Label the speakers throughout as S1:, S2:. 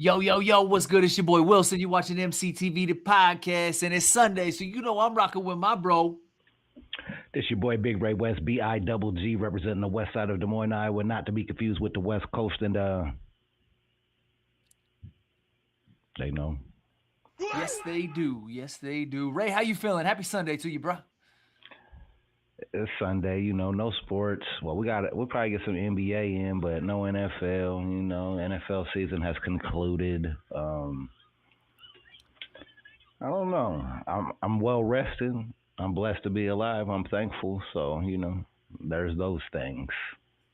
S1: Yo, yo, yo, what's good? It's your boy Wilson. You watching EmceeTV The Podcast, and it's Sunday, so you know I'm rocking with my bro.
S2: This your boy Big Ray West, BIGG, representing the west side of Des Moines, Iowa, not to be confused with the West Coast. And they know.
S1: Yes, they do. Yes, they do. Ray, how you feeling? Happy Sunday to you, bro.
S2: It's Sunday, no sports. Well, we'll probably get some NBA in, but no NFL. NFL season has concluded. I don't know. I'm well rested. I'm blessed to be alive. I'm thankful. So there's those things.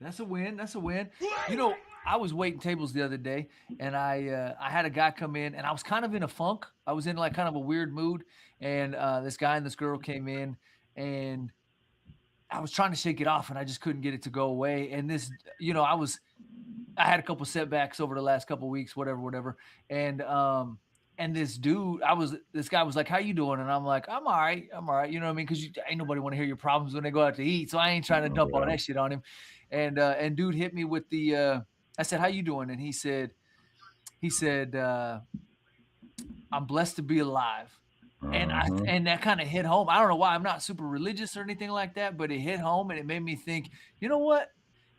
S1: That's a win. That's a win. You know, I was waiting tables the other day, and I had a guy come in, and I was kind of in a funk. I was in like kind of a weird mood, and this guy and this girl came in, and I was trying to shake it off, and I just couldn't get it to go away. And this, I had a couple setbacks over the last couple weeks, whatever. And this guy was like, "How you doing?" And I'm like, I'm all right. You know what I mean? Because ain't nobody want to hear your problems when they go out to eat. So I ain't trying to dump all that shit on him. And dude hit me with the, I said, "How you doing?" And he said, "I'm blessed to be alive." And that kind of hit home. I don't know why. I'm not super religious or anything like that, but it hit home and it made me think, you know what?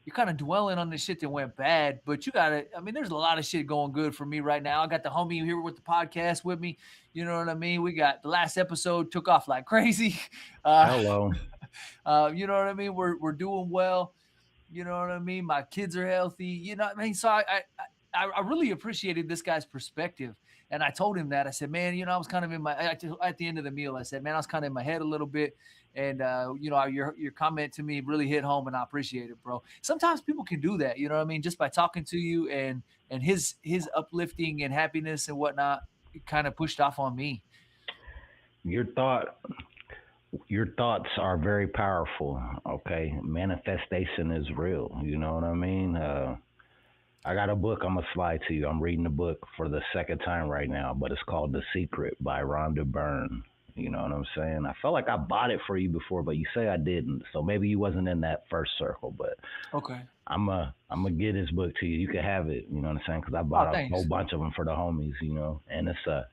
S1: You're kind of dwelling on the shit that went bad, but there's a lot of shit going good for me right now. I got the homie here with the podcast with me. You know what I mean? We got the last episode took off like crazy.
S2: Hello.
S1: You know what I mean? We're doing well. You know what I mean? My kids are healthy. You know what I mean? So I really appreciated this guy's perspective. And I told him that. I said, man, I was kind of at the end of the meal, I said, man, I was kind of in my head a little bit. And, your comment to me really hit home, and I appreciate it, bro. Sometimes people can do that, you know what I mean? Just by talking to you and his uplifting and happiness and whatnot, it kind of pushed off on me.
S2: Your thoughts are very powerful. Okay, manifestation is real. You know what I mean? I got a book I'm gonna slide to you. I'm reading the book for the second time right now, but it's called The Secret by Rhonda Byrne. You know what I'm saying? I felt like I bought it for you before, but you say I didn't. So maybe you wasn't in that first circle. But
S1: okay,
S2: I'm gonna get this book to you. You can have it. You know what I'm saying? Because I bought a whole bunch of them for the homies. And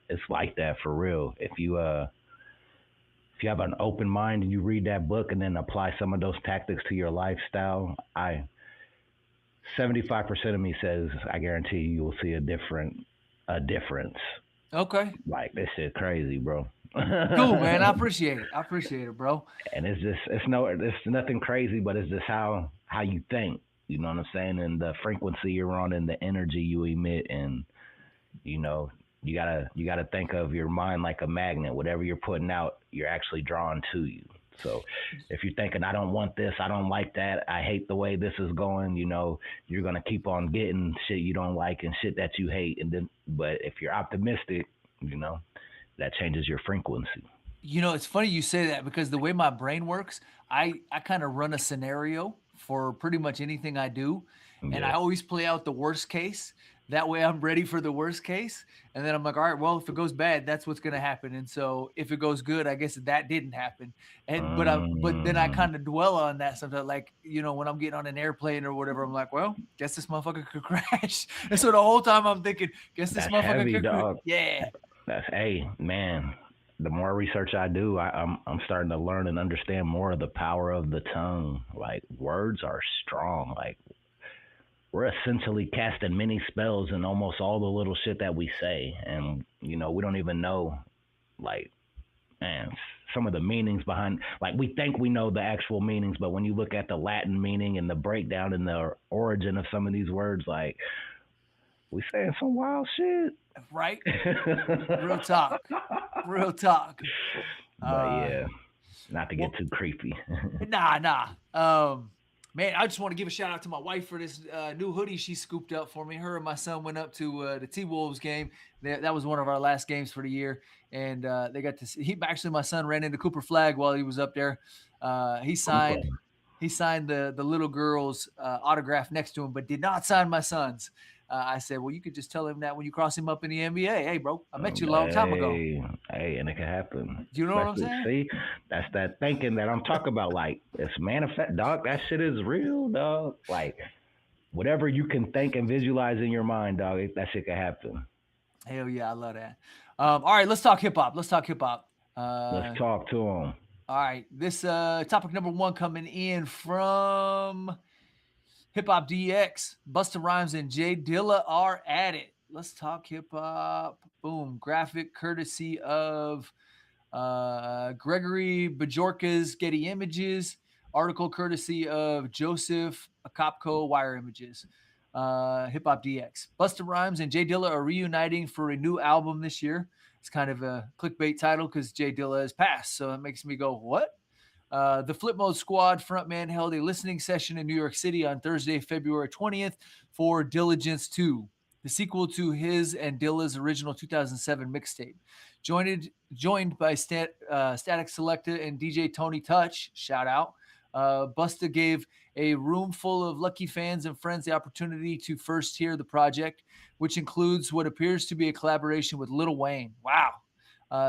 S2: it's like that for real. If you have an open mind and you read that book and then apply some of those tactics to your lifestyle, 75% of me says I guarantee you will see a difference.
S1: Okay.
S2: Like, this shit crazy, bro.
S1: Cool, man. I appreciate it, bro.
S2: And it's nothing crazy, but it's just how you think. You know what I'm saying? And the frequency you're on and the energy you emit, and you gotta think of your mind like a magnet. Whatever you're putting out, you're actually drawing to you. So if you're thinking, I don't want this, I don't like that, I hate the way this is going, you're going to keep on getting shit you don't like and shit that you hate. But if you're optimistic, that changes your frequency.
S1: It's funny you say that, because the way my brain works, I kind of run a scenario for pretty much anything I do. And I always play out the worst case. That way I'm ready for the worst case. And then I'm like, all right, well, if it goes bad, that's what's going to happen. And so if it goes good, I guess that didn't happen. But then I kind of dwell on that sometimes, like, when I'm getting on an airplane or whatever, I'm like, well, guess this motherfucker could crash. And so the whole time I'm thinking, guess this motherfucker could crash. Yeah.
S2: Hey, man, the more research I do, I'm starting to learn and understand more of the power of the tongue. Like, words are strong. Like, we're essentially casting many spells in almost all the little shit that we say. And, we don't even know, like, man, some of the meanings behind, like, we think we know the actual meanings, but when you look at the Latin meaning and the breakdown and the origin of some of these words, like, we saying some wild shit.
S1: Right? Real talk.
S2: But yeah, not to get too creepy.
S1: Nah. Man, I just want to give a shout out to my wife for this new hoodie she scooped up for me. Her and my son went up to the T-Wolves game. That was one of our last games for the year. And they got to see, my son ran into Cooper Flag while he was up there. He signed the little girl's autograph next to him, but did not sign my son's. I said, well, you could just tell him that when you cross him up in the NBA. Hey, bro, I met you a long time ago.
S2: Hey, and it can happen.
S1: You know what I'm saying?
S2: See, that's that thinking that I'm talking about. Like, it's manifest, dog. That shit is real, dog. Like, whatever you can think and visualize in your mind, dog, that shit can happen.
S1: Hell yeah, I love that. All right, let's talk hip hop. Let's talk hip hop.
S2: Let's talk to him.
S1: All right, this topic number one coming in from Hip Hop DX. Busta Rhymes and J Dilla are at it. Let's talk hip hop. Boom. Graphic courtesy of Gregory Bajorka's Getty Images. Article courtesy of Joseph Akopko Wire Images. Hip Hop DX. Busta Rhymes and J Dilla are reuniting for a new album this year. It's kind of a clickbait title because J Dilla has passed, so it makes me go, what? The Flip Mode Squad frontman held a listening session in New York City on Thursday, February 20th for Diligence 2, the sequel to his and Dilla's original 2007 mixtape. Joined by Static Selecta and DJ Tony Touch, shout out, Busta gave a room full of lucky fans and friends the opportunity to first hear the project, which includes what appears to be a collaboration with Lil Wayne. Wow.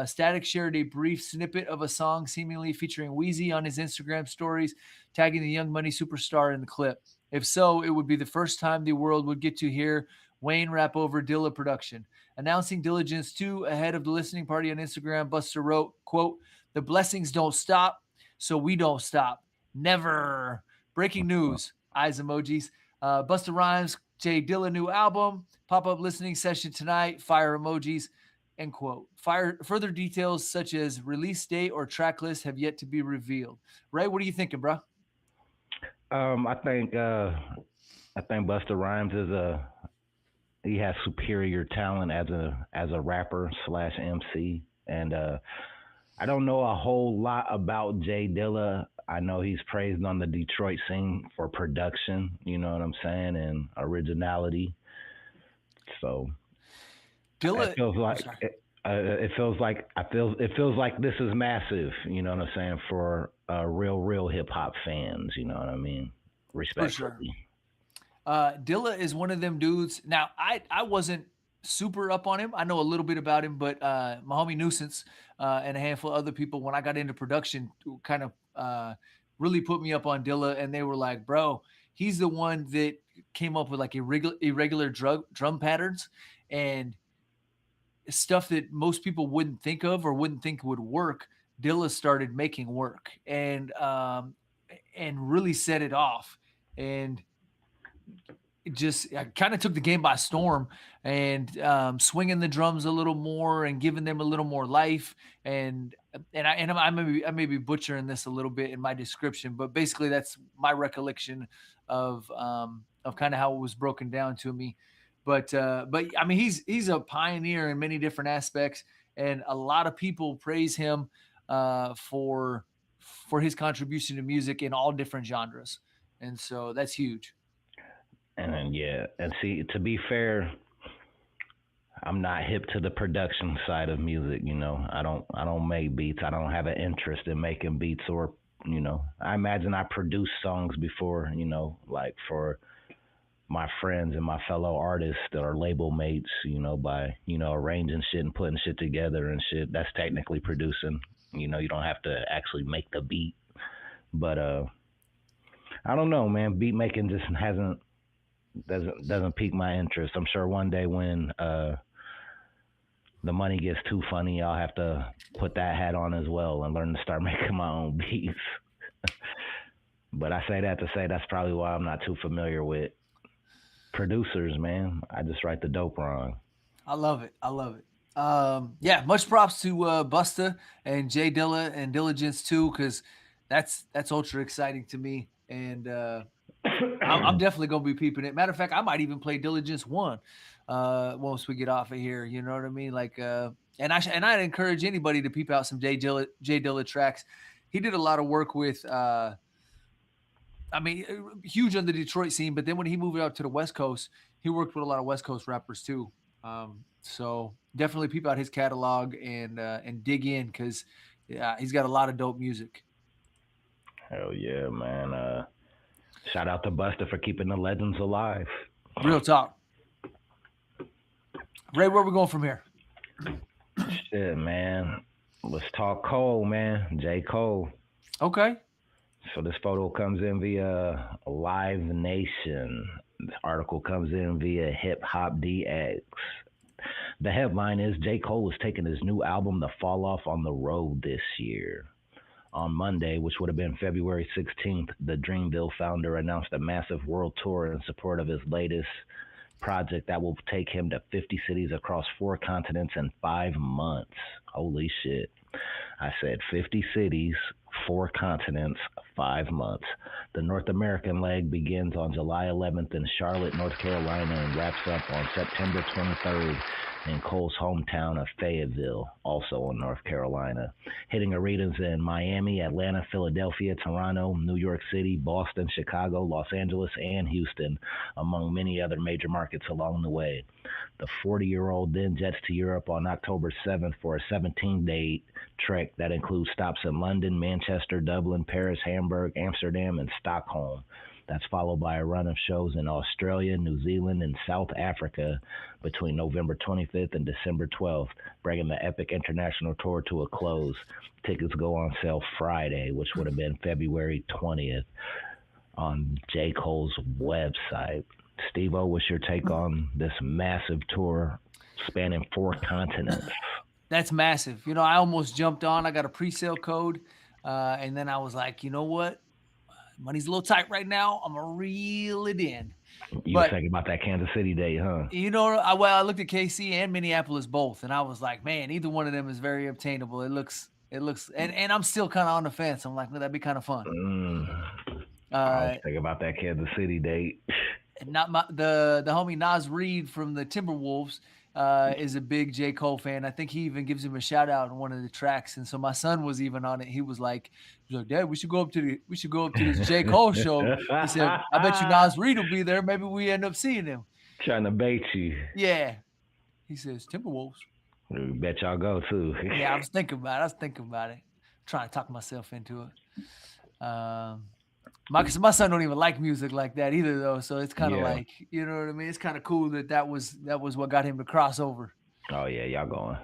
S1: Static shared a brief snippet of a song seemingly featuring Weezy on his Instagram stories, tagging the Young Money superstar in the clip. If so, it would be the first time the world would get to hear Wayne rap over Dilla production. Announcing Diligence 2 ahead of the listening party on Instagram, Busta wrote, quote, "The blessings don't stop, so we don't stop. Never." Breaking news, eyes emojis. Busta Rhymes, J Dilla new album, pop-up listening session tonight, fire emojis. End quote. Further details such as release date or track list have yet to be revealed. Ray, what are you thinking, bro?
S2: I think Busta Rhymes he has superior talent as a rapper / MC, and I don't know a whole lot about J Dilla. I know he's praised on the Detroit scene for production, you know what I'm saying, and originality. So
S1: Dilla,
S2: it feels like it feels like this is massive, you know what I'm saying, for real hip hop fans, you know what I mean, respectfully.
S1: for sure. Dilla is one of them dudes. Now, I wasn't super up on him. I know a little bit about him, but my homie Nuisance and a handful of other people, when I got into production, kind of really put me up on Dilla, and they were like, bro, he's the one that came up with like irregular drum patterns and stuff that most people wouldn't think of or wouldn't think would work. Dilla started making work and really set it off. And it just kind of took the game by storm and swinging the drums a little more and giving them a little more life. And I may be butchering this a little bit in my description, but basically that's my recollection of kind of how it was broken down to me. But I mean, he's a pioneer in many different aspects, and a lot of people praise him for his contribution to music in all different genres, and so that's huge.
S2: And then, yeah, and see, to be fair, I'm not hip to the production side of music. You know, I don't make beats. I don't have an interest in making beats, or I imagine I produced songs before. Like for my friends and my fellow artists that are label mates. By arranging shit and putting shit together and shit. That's technically producing. You don't have to actually make the beat, but I don't know, man. Beat making just doesn't pique my interest. I'm sure one day when the money gets too funny, I'll have to put that hat on as well and learn to start making my own beats. But I say that to say that's probably why I'm not too familiar with producers, man. I just write the dope wrong.
S1: I love it. Yeah, much props to Busta and J Dilla and Diligence too, because that's ultra exciting to me. And I'm definitely gonna be peeping it. Matter of fact, I might even play Diligence 1 once we get off of here. You know what I mean? Like, and I'd encourage anybody to peep out some J Dilla tracks. He did a lot of work with, huge on the Detroit scene. But then when he moved out to the West Coast, he worked with a lot of West Coast rappers too. So definitely peep out his catalog and dig in, because he's got a lot of dope music.
S2: Hell yeah, man. Shout out to Busta for keeping the legends alive.
S1: Real talk. Ray, where are we going from here?
S2: Shit, man. Let's talk Cole, man. J. Cole.
S1: Okay.
S2: So this photo comes in via Live Nation. This article comes in via Hip Hop DX. The headline is J. Cole is taking his new album, The Fall Off, on the road this year. On Monday, which would have been February 16th, the Dreamville founder announced a massive world tour in support of his latest project that will take him to 50 cities across 4 continents in 5 months. Holy shit. I said 50 cities, 4 continents, 5 months. The North American leg begins on July 11th in Charlotte, North Carolina, and wraps up on September 23rd in Cole's hometown of Fayetteville, also in North Carolina, hitting arenas in Miami, Atlanta, Philadelphia, Toronto, New York City, Boston, Chicago, Los Angeles, and Houston, among many other major markets along the way. The 40-year-old then jets to Europe on October 7th for a 17-day trek that includes stops in London, Manchester, Dublin, Paris, Hamburg, Amsterdam, and Stockholm. That's followed by a run of shows in Australia, New Zealand, and South Africa between November 25th and December 12th, bringing the epic international tour to a close. Tickets go on sale Friday, which would have been February 20th, on J. Cole's website. Steve-O, what's your take on this massive tour spanning 4 continents?
S1: That's massive. You know, I almost jumped on. I got a pre-sale code, and then I was like, you know what? Money's a little tight right now. I'm going to reel it in.
S2: You were thinking about that Kansas City date, huh?
S1: You know, I looked at KC and Minneapolis both, and I was like, man, either one of them is very obtainable. It looks, and I'm still kind of on the fence. I'm like, well, that'd be kind of fun.
S2: I was thinking about that Kansas City date.
S1: Not the homie Nas Reed from the Timberwolves is a big J. Cole fan. I think he even gives him a shout out on one of the tracks. And so my son was even on it. He was like, Dad, we should go up to this J. Cole show. He said, I bet you Nas Reed will be there. Maybe we end up seeing him.
S2: Trying to bait you.
S1: Yeah. He says, Timberwolves.
S2: Bet y'all go too.
S1: Yeah, I was thinking about it. I'm trying to talk myself into it. My son don't even like music like that either, though. So it's kind of like, you know what I mean? It's kind of cool that was what got him to cross over.
S2: Oh, yeah, y'all going.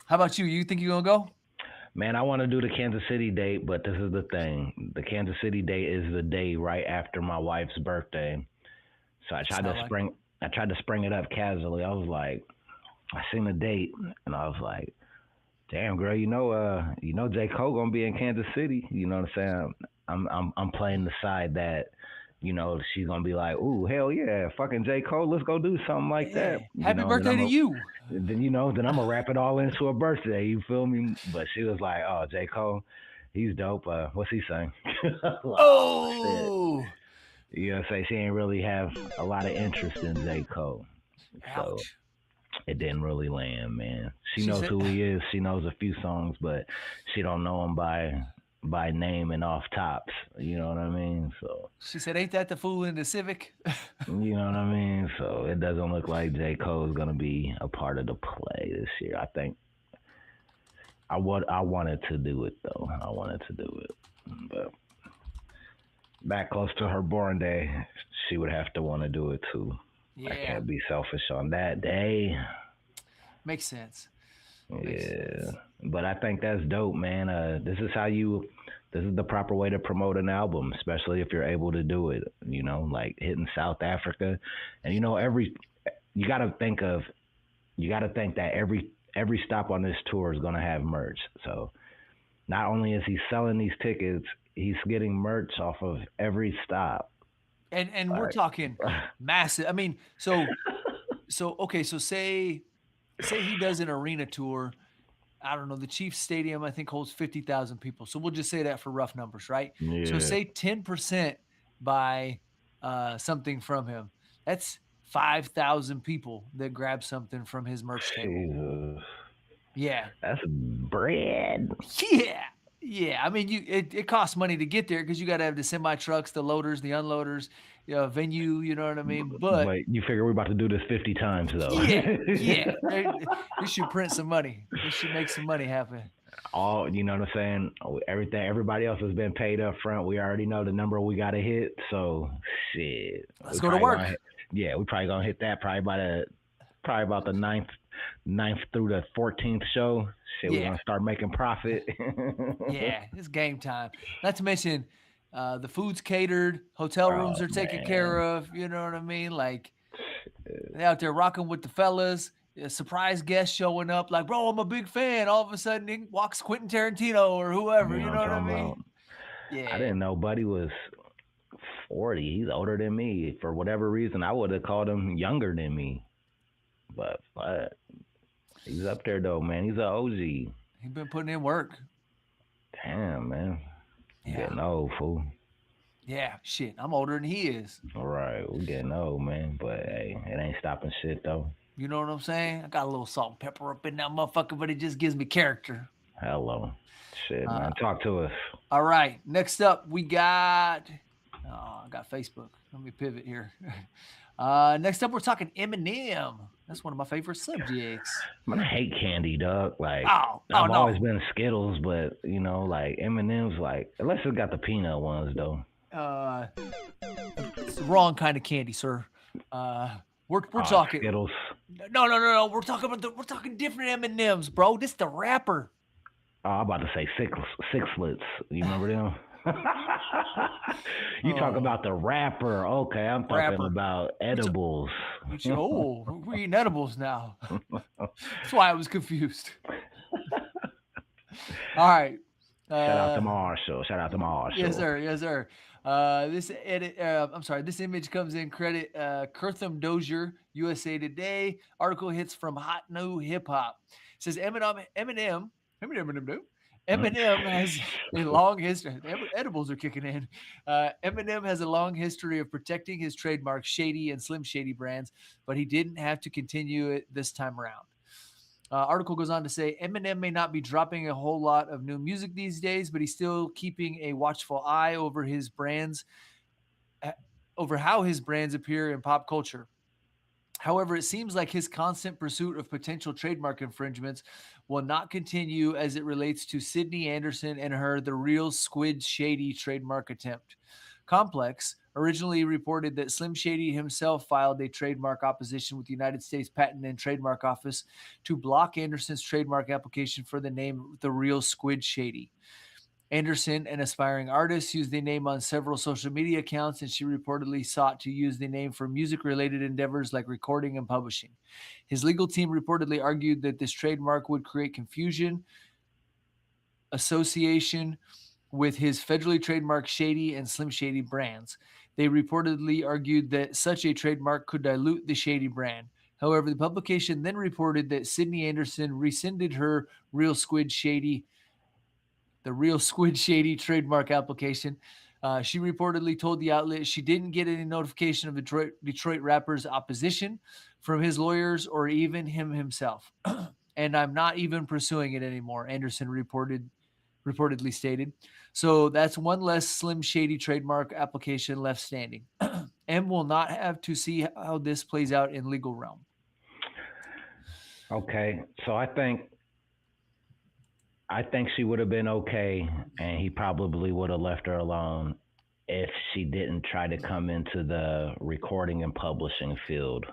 S1: How about you? You think you're going to go?
S2: Man, I want to do the Kansas City date, but this is the thing. The Kansas City date is the day right after my wife's birthday. So I tried to spring it up casually. I was like, I seen the date, and I was like, damn, girl, you know J. Cole gonna be in Kansas City. You know what I'm saying? I'm playing the side that, you know, she's gonna be like, ooh, hell yeah, fucking J. Cole, let's go do something like that.
S1: Happy birthday to you.
S2: Then I'm gonna wrap it all into a birthday. You feel me? But she was like, oh, J. Cole, he's dope. What's he saying?
S1: Oh.
S2: You know what I'm saying? She ain't really have a lot of interest in J. Cole. So
S1: Ouch.
S2: it didn't really land, man. She knows who he is. She knows a few songs, but she don't know him by name and off tops. You know what I mean? So
S1: she said, ain't that the fool in the Civic?
S2: You know what I mean? So it doesn't look like J. Cole is gonna be a part of the play this year. I think I wanted to do it though. I wanted to do it, but back close to her born day, she would have to want to do it too.
S1: Yeah.
S2: I can't be selfish on that day.
S1: Makes sense.
S2: But I think that's dope, man. This is the proper way to promote an album, especially if you're able to do it, you know, like hitting South Africa. And, you know, you got to think that every stop on this tour is going to have merch. So not only is he selling these tickets, he's getting merch off of every stop.
S1: And we're talking massive. I mean, so okay, so say he does an arena tour. I don't know, the Chiefs Stadium, I think, holds 50,000 people. So we'll just say that for rough numbers, right?
S2: Yeah.
S1: So say 10% buy something from him. That's 5,000 people that grab something from his merch table.
S2: Jesus.
S1: Yeah.
S2: That's bread.
S1: Yeah. Yeah. I mean, it costs money to get there because you got to have the semi trucks, the loaders, the unloaders, venue, you know what I mean? But
S2: you figure we're about to do this 50 times, though.
S1: Yeah. This should print some money. This should make some money happen.
S2: You know what I'm saying? Everybody else has been paid up front. We already know the number we got to hit. So, shit.
S1: Let's go to work.
S2: We probably going to hit that probably about the ninth through the 14th show. Shit, we're going to start making profit.
S1: Yeah, it's game time. Not to mention, The food's catered, hotel
S2: Oh
S1: rooms are taken care
S2: man.
S1: of. You know what I mean? Like they out there rocking with the fellas. A surprise guest showing up, like, bro, I'm a big fan. All of a sudden, in walks Quentin Tarantino or whoever.
S2: You know
S1: You
S2: what
S1: know
S2: I'm
S1: what I
S2: talking
S1: mean?
S2: about? I
S1: Yeah.
S2: didn't know Buddy was 40. He's older than me. For whatever reason, I would have called him younger than me. But he's up there though, man. He's a OG.
S1: He's been putting in work.
S2: Damn, man. I'm
S1: Yeah.
S2: getting old, fool.
S1: Yeah. Shit. I'm older than he is.
S2: All right, we're getting old, man. But hey, it ain't stopping shit though.
S1: You know what I'm saying? I got a little salt and pepper up in that motherfucker, but it just gives me character.
S2: Hello. Shit,
S1: Uh,
S2: man. Talk to us.
S1: all right. Next up, we got. Oh, I got Facebook. Let me pivot here. Next up, we're talking Eminem. That's one of my favorite subjects.
S2: Man, I hate candy, dog. Like,
S1: Oh
S2: I've always
S1: no.
S2: been Skittles, but like M&M's, like, unless it's got the peanut ones though.
S1: Uh, it's the wrong kind of candy, sir. We're
S2: Oh,
S1: talking.
S2: Skittles.
S1: No. We're talking about we're talking different M&Ms, bro. This the rapper.
S2: Oh, I'm about to say sixlets. You remember them? You talk
S1: Oh,
S2: about the rapper. Okay, I'm talking
S1: rapper.
S2: about
S1: We t-
S2: edibles.
S1: we're eating edibles now. That's why I was confused. All right.
S2: Shout out to
S1: Uh,
S2: Marshall. Shout out to
S1: yes,
S2: Marshall.
S1: sir. Yes, sir. This edit. I'm sorry. This image comes in credit. Kurtham Dozier, USA Today. Article hits from Hot New Hip Hop. Says Eminem.
S2: Mm.
S1: Eminem has a long history. Edibles are kicking in. Eminem has a long history of protecting his trademark Shady and Slim Shady brands, but he didn't have to continue it this time around. Article goes on to say Eminem may not be dropping a whole lot of new music these days, but he's still keeping a watchful eye over his brands, uh, over how his brands appear in pop culture. However, it seems like his constant pursuit of potential trademark infringements will not continue as it relates to Sydney Anderson and her The Real Squid Shady trademark attempt. Complex originally reported that Slim Shady himself filed a trademark opposition with the United States Patent and Trademark Office to block Anderson's trademark application for the name The Real Squid Shady. Anderson, an aspiring artist, used the name on several social media accounts, and she reportedly sought to use the name for music related endeavors like recording and publishing. His legal team reportedly argued that this trademark would create confusion, association with his federally trademarked Shady and Slim Shady brands. They reportedly argued that such a trademark could dilute the Shady brand. However, the publication then reported that Sydney Anderson rescinded her Real Squid Shady the Real Squid Shady trademark application. She reportedly told the outlet she didn't get any notification of Detroit rapper's opposition from his lawyers or even him himself. And I'm not even pursuing it anymore, Anderson reportedly stated. So that's one less Slim Shady trademark application left standing. M will not have to see how this plays out in legal realm.
S2: Okay, so I think she would have been okay, and he probably would have left her alone if she didn't try to come into the recording and publishing field.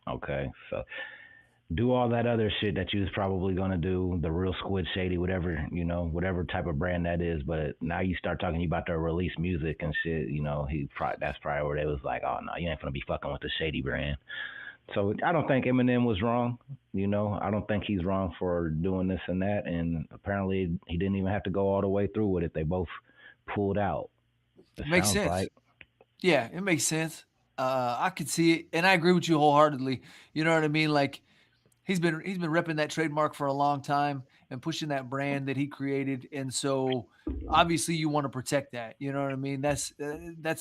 S2: Okay, so do all that other shit that you was probably gonna do, the Real Squid Shady, whatever, whatever type of brand that is. But now you start talking about to release music and shit. That's probably where they was like, oh no, you ain't gonna be fucking with the Shady brand. So I don't think Eminem was wrong. I don't think he's wrong for doing this and that. And apparently he didn't even have to go all the way through with it. They both pulled out. It
S1: Makes
S2: sounds
S1: sense.
S2: like.
S1: Yeah, it makes sense. I could see it, and I agree with you wholeheartedly. You know what I mean? Like he's been repping that trademark for a long time and pushing that brand that he created, and so obviously you want to protect that. You know what I mean? That's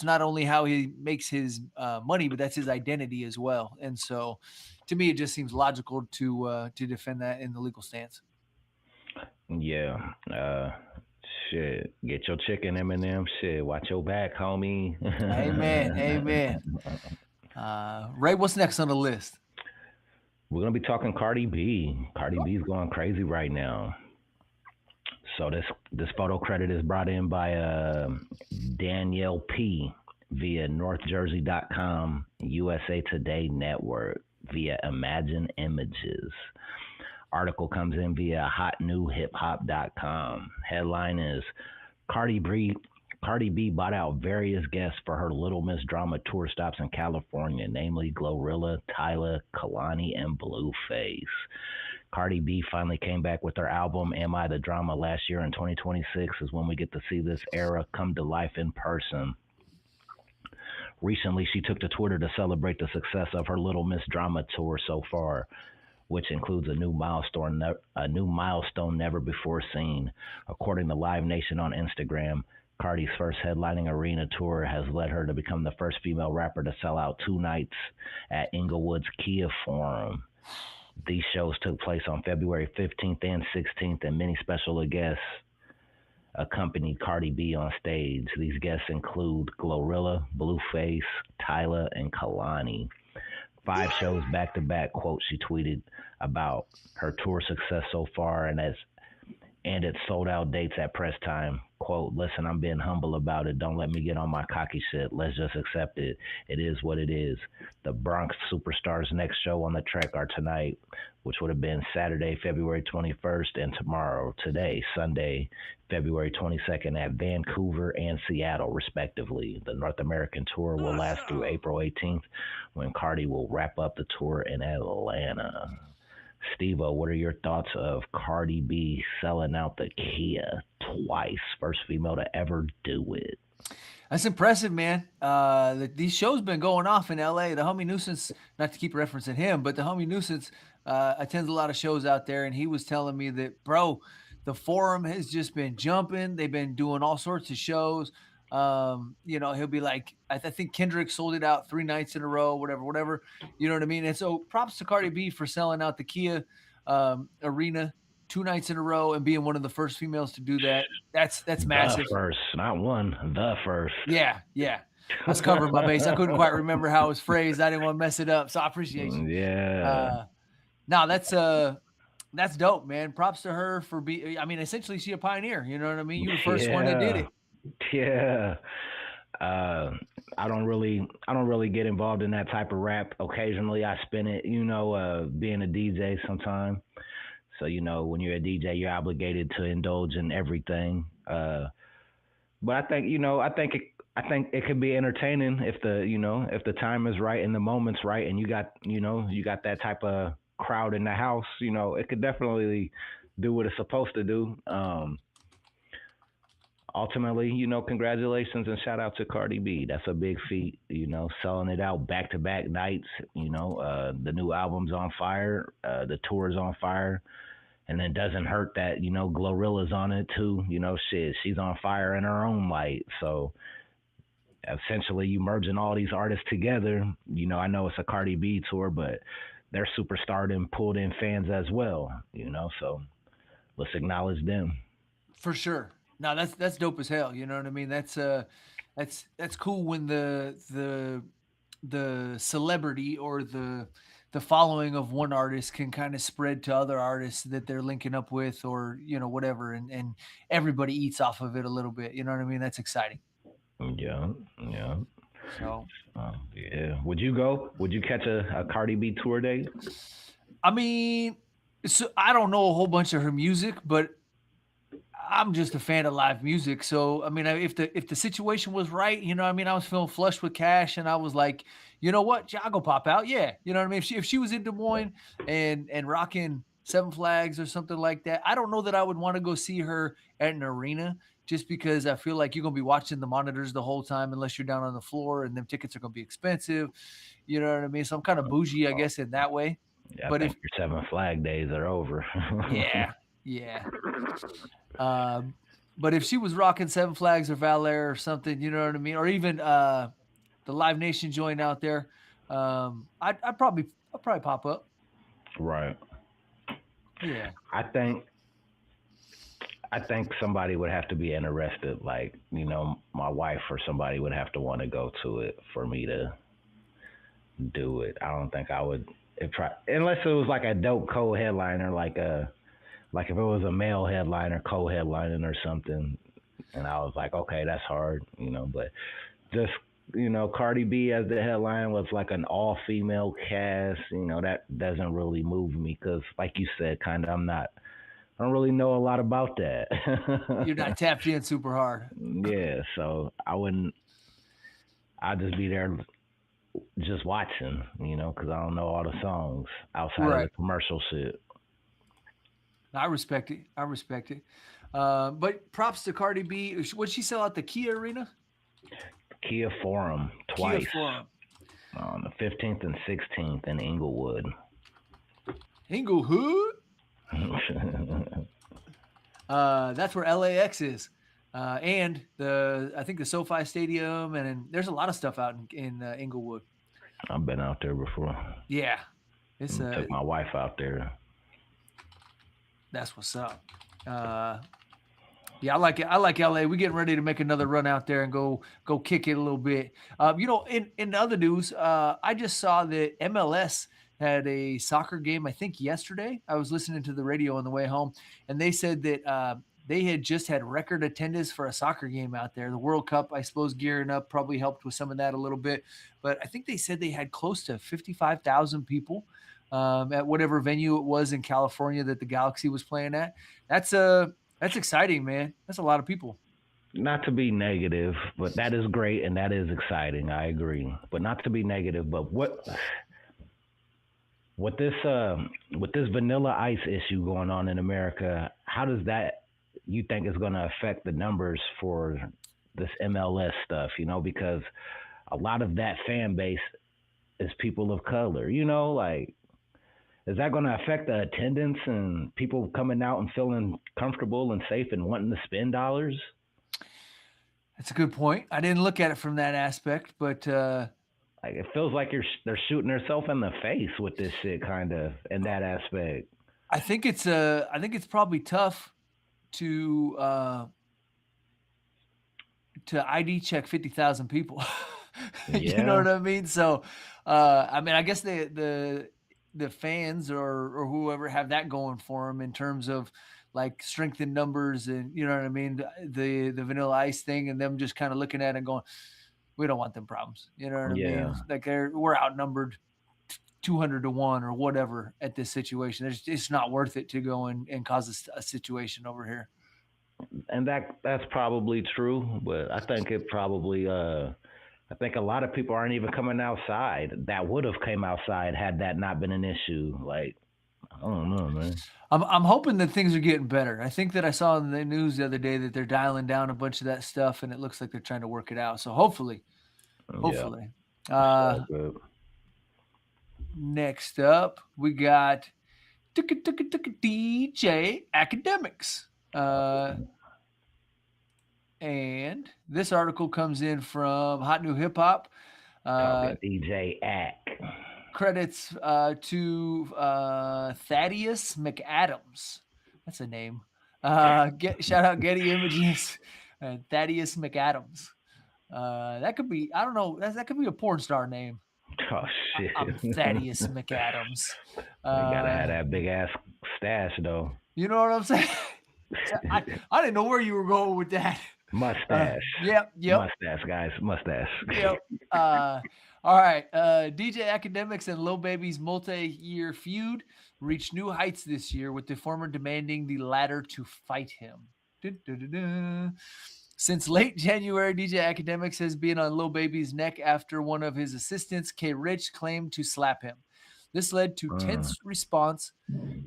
S1: not only how he makes his money, but that's his identity as well. And so, to me, it just seems logical to defend that in the legal stance.
S2: Yeah. Shit. Get your chicken, Eminem. Shit. Watch your back, homie.
S1: Amen. Amen. Ray, what's next on the list?
S2: We're gonna be talking Cardi B. Cardi B's going crazy right now. So this photo credit is brought in by Danielle P via NorthJersey.com, USA Today Network via Imagine Images. Article comes in via HotNewHipHop.com. Headline is Cardi B Cardi B bought out various guests for her Little Miss Drama tour stops in California, namely Glorilla, Tyla, Kalani, and Blueface. Cardi B finally came back with her album Am I the Drama last year, in 2026 is when we get to see this era come to life in person. Recently, she took to Twitter to celebrate the success of her Little Miss Drama tour so far, which includes a new milestone never before seen. According to Live Nation on Instagram, Cardi's first headlining arena tour has led her to become the first female rapper to sell out 2 nights at Inglewood's Kia Forum. These shows took place on February 15th and 16th, and many special guests accompanied Cardi B on stage. These guests include Glorilla, Blueface, Tyla, and Kalani. 5 shows back to back, quote, she tweeted about her tour success so far and its sold out dates at press time. Quote, listen, I'm being humble about it. Don't let me get on my cocky shit. Let's just accept it. It is what it is. The Bronx Superstars' next show on the track are tonight, which would have been Saturday, February 21st, and today, Sunday, February 22nd at Vancouver and Seattle, respectively. The North American tour will last through April 18th, when Cardi will wrap up the tour in Atlanta. Steve-O, what are your thoughts of Cardi B selling out the Kia twice? First female to ever do it.
S1: That's impressive, man. These shows been going off in LA. The homie Nuisance, not to keep referencing him, but the homie Nuisance attends a lot of shows out there, and he was telling me that, bro, the Forum has just been jumping. They've been doing all sorts of shows. He'll be like, I think Kendrick sold it out 3 nights in a row, whatever. You know what I mean? And so props to Cardi B for selling out the Kia arena 2 nights in a row and being one of the first females to do that. That's massive.
S2: The first, not one, the first.
S1: Yeah. I was covering my base. I couldn't quite remember how it was phrased. I didn't want to mess it up. So I appreciate you.
S2: Yeah.
S1: Now that's dope, man. Props to her for essentially she a pioneer. You know what I mean? You the first one that did it.
S2: Yeah. I don't really get involved in that type of rap. Occasionally I spin it, being a DJ sometime. So, when you're a DJ, you're obligated to indulge in everything. But I think it could be entertaining if the time is right and the moment's right, and you got that type of crowd in the house. It could definitely do what it's supposed to do. Ultimately, congratulations and shout out to Cardi B. That's a big feat, selling it out back-to-back nights. The new album's on fire, the tour's on fire, and it doesn't hurt that, Glorilla's on it too. She's on fire in her own light. So essentially you merging all these artists together. I know it's a Cardi B tour, but their superstardom pulled in fans as well, so let's acknowledge them.
S1: For sure. No, that's dope as hell. You know what I mean? That's cool when the celebrity or the following of one artist can kind of spread to other artists that they're linking up with, or whatever, and everybody eats off of it a little bit. You know what I mean? That's exciting.
S2: Yeah.
S1: So
S2: yeah. Would you go? Would you catch a Cardi B tour date?
S1: I mean, so I don't know a whole bunch of her music, but I'm just a fan of live music. So, I mean, if the situation was right, I was feeling flush with cash, and I was like, you know what, I'll go pop out. Yeah. You know what I mean? If she was in Des Moines and rocking Seven Flags or something like that, I don't know that I would want to go see her at an arena, just because I feel like you're going to be watching the monitors the whole time unless you're down on the floor, and them tickets are going to be expensive. You know what I mean? So I'm kind of bougie, I guess, in that way.
S2: Yeah, but if your Seven Flag days are over.
S1: Yeah. But if she was rocking Seven Flags or Valor or something, you know what I mean? Or even the Live Nation joint out there, I'd probably pop up.
S2: Right.
S1: Yeah.
S2: I think somebody would have to be interested, like, my wife or somebody would have to want to go to it for me to do it. I don't think I would unless it was like a dope co-headliner, like if it was a male headliner co-headlining or something, and I was like, okay, that's hard, but just, Cardi B as the headline was like an all-female cast, that doesn't really move me, because like you said, kind of, I'm not I don't really know a lot about that.
S1: You're not tapped in super hard.
S2: Yeah, so I wouldn't. I'd just be there just watching, because I don't know all the songs outside of the
S1: Right.
S2: commercial shit.
S1: I respect it. I respect it. But props to Cardi B. Would she sell out the Kia Arena?
S2: Kia Forum
S1: Kia
S2: twice
S1: Forum.
S2: on the 15th and 16th in Inglewood.
S1: Inglewood. That's where LAX is. And I think the SoFi Stadium, and there's a lot of stuff out in Inglewood.
S2: I've been out there before.
S1: Yeah, it's
S2: Took my wife out there.
S1: That's what's up. Yeah, I like it. I like LA. We're getting ready to make another run out there and go kick it a little bit. In other news, I just saw that MLS had a soccer game, I think yesterday. I was listening to the radio on the way home, and they said that they had just had record attendance for a soccer game out there. The World Cup, I suppose, gearing up probably helped with some of that a little bit. But I think they said they had close to 55,000 people at whatever venue it was in California that the Galaxy was playing at. That's exciting, man. That's a lot of people.
S2: Not to be negative, but that is great and that is exciting. I agree, but not to be negative. But with this Vanilla Ice issue going on in America, how does that you think is going to affect the numbers for this MLS stuff? Because a lot of that fan base is people of color. Like, is that going to affect the attendance and people coming out and feeling comfortable and safe and wanting to spend dollars?
S1: That's a good point. I didn't look at it from that aspect, but
S2: like, it feels like they're shooting themselves in the face with this shit, kind of, in that aspect.
S1: I think it's probably tough to ID check 50,000 people. You know what I mean? So, I guess the fans or whoever have that going for them in terms of like strength in numbers, and you know what I mean, the Vanilla Ice thing, and them just kind of looking at it and going, we don't want them problems. You know what I mean? Like we're outnumbered 200 to 1 or whatever at this situation. It's not worth it to go and cause a situation over here.
S2: And that's probably true, but I think it probably I think a lot of people aren't even coming outside that would have came outside had that not been an issue. Like, I don't know, man.
S1: I'm hoping that things are getting better. I think that I saw in the news the other day that they're dialing down a bunch of that stuff, and it looks like they're trying to work it out. So hopefully. Next up, we got DJ Academics. And this article comes in from Hot New Hip Hop.
S2: DJ Ack.
S1: Credits to Thaddeus McAdams. That's a name. Shout out Getty Images and Thaddeus McAdams. That could be, I don't know, that could be a porn star name.
S2: Oh, shit.
S1: I'm Thaddeus McAdams.
S2: You gotta have that big ass stash, though.
S1: You know what I'm saying? I didn't know where you were going with that.
S2: Mustache.
S1: Yep.
S2: Mustache, guys. Mustache.
S1: Yep. All right. DJ Academics and Lil Baby's multi-year feud reached new heights this year, with the former demanding the latter to fight him. Since late January, DJ Academics has been on Lil Baby's neck after one of his assistants, K. Rich, claimed to slap him. This led to tense response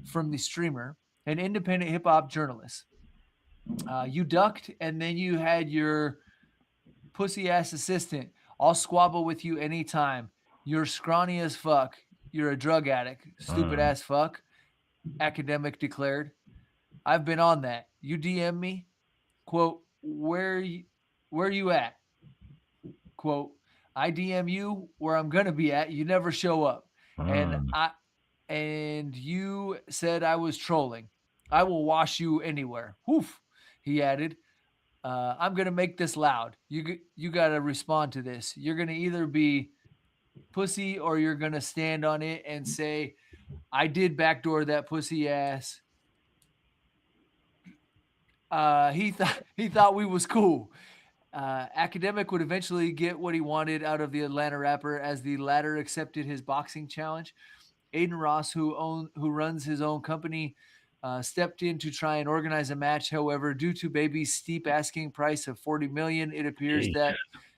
S1: from the streamer, an independent hip-hop journalist. You ducked, and then you had your pussy-ass assistant. I'll squabble with you anytime. You're scrawny as fuck. You're a drug addict. Stupid-ass fuck. Academic declared. I've been on that. You DM me. Quote, where you at? Quote, I DM you where I'm going to be at. You never show up. And you said I was trolling. I will wash you anywhere. Woof. He added, I'm going to make this loud. You got to respond to this. You're going to either be pussy or you're going to stand on it and say, I did backdoor that pussy ass. He thought we was cool. Academic would eventually get what he wanted out of the Atlanta rapper, as the latter accepted his boxing challenge. Aiden Ross, who runs his own company, stepped in to try and organize a match. However, due to Baby's steep asking price of $40 million, it appears
S2: Jeez.
S1: that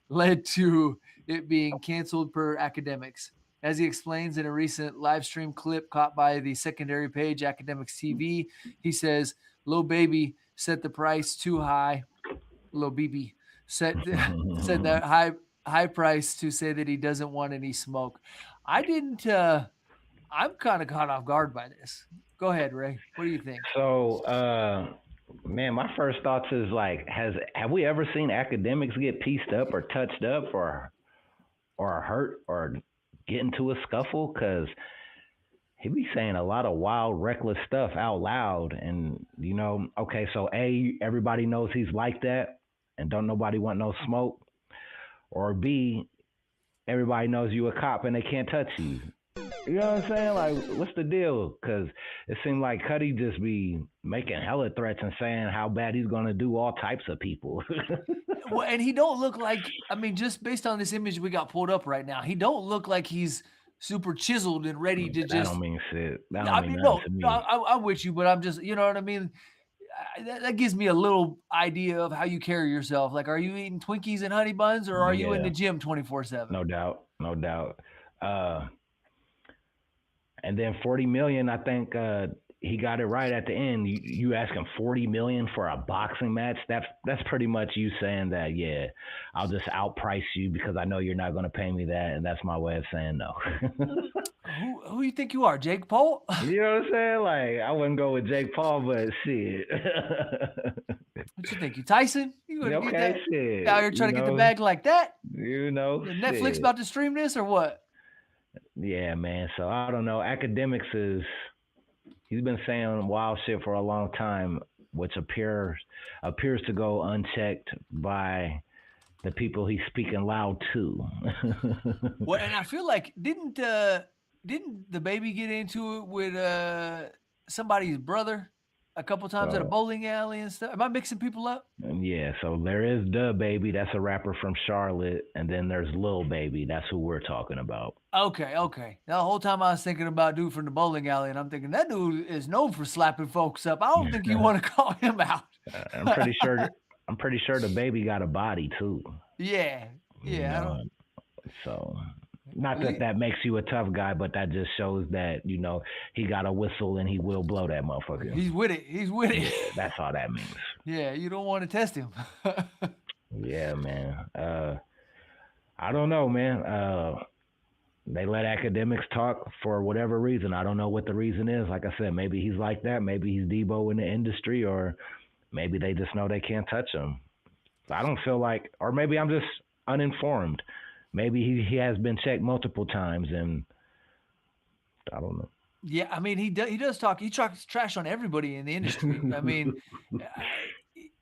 S1: led to it being canceled per academics. As he explains in a recent live stream clip caught by the secondary page, Academics TV, he says, Lil Baby set the price too high. Lil BB set that high price to say that he doesn't want any smoke. I didn't. I'm kind of caught off guard by this. Go ahead, Ray. What do you think?
S2: So, man, my first thoughts is like, have we ever seen academics get pieced up or touched up or hurt or get into a scuffle? Because he be saying a lot of wild, reckless stuff out loud, and okay, so everybody knows he's like that, and don't nobody want no smoke, or B, everybody knows you a cop and they can't touch you. You know what I'm saying? Like, what's the deal? Because it seemed like Cuddy just be making hella threats and saying how bad he's going to do all types of people.
S1: Well, and he don't look like, I mean, just based on this image we got pulled up right now, he don't look like he's super chiseled and ready to just.
S2: That don't mean shit. That don't
S1: I
S2: mean
S1: mean,
S2: nothing to me.
S1: I'm with you, but I'm just, you know what I mean? That gives me a little idea of how you carry yourself. Like, are you eating Twinkies and honey buns, or are you in the gym 24/7?
S2: No doubt. And then 40 million, I think he got it right at the end. You asking 40 million for a boxing match? That's pretty much you saying that, yeah, I'll just outprice you because I know you're not going to pay me that, and that's my way of saying no.
S1: Who you think you are, Jake Paul?
S2: You know what I'm saying? Like, I wouldn't go with Jake Paul, but shit.
S1: What you think? You Tyson? You gonna
S2: okay,
S1: get that?
S2: shit.
S1: Out here trying to get the bag like that? Netflix
S2: shit.
S1: about to stream this or what?
S2: Yeah, man. So I don't know. Academics he's been saying wild shit for a long time, which appears to go unchecked by the people he's speaking loud to.
S1: Well, and I feel like didn't the Baby get into it with somebody's brother a couple times at a bowling alley and stuff? Am I mixing people up?
S2: Yeah, so there is the Baby, that's a rapper from Charlotte, and then there's Lil Baby, that's who we're talking about.
S1: Okay. The whole time I was thinking about dude from the bowling alley, and I'm thinking that dude is known for slapping folks up. I don't think you want to call him out.
S2: I'm pretty sure the Baby got a body too.
S1: Yeah.
S2: So not that makes you a tough guy, but that just shows that, he got a whistle and he will blow that motherfucker.
S1: He's with it.
S2: Yeah, that's all that means.
S1: Yeah, you don't want to test him.
S2: Yeah, man. I don't know, man. They let academics talk for whatever reason. I don't know what the reason is. Like I said, maybe he's like that. Maybe he's Debo in the industry, or maybe they just know they can't touch him. So I don't feel like, or maybe I'm just uninformed. Maybe he has been checked multiple times, and I don't know.
S1: Yeah, I mean, he does talk. He talks trash on everybody in the industry. I mean,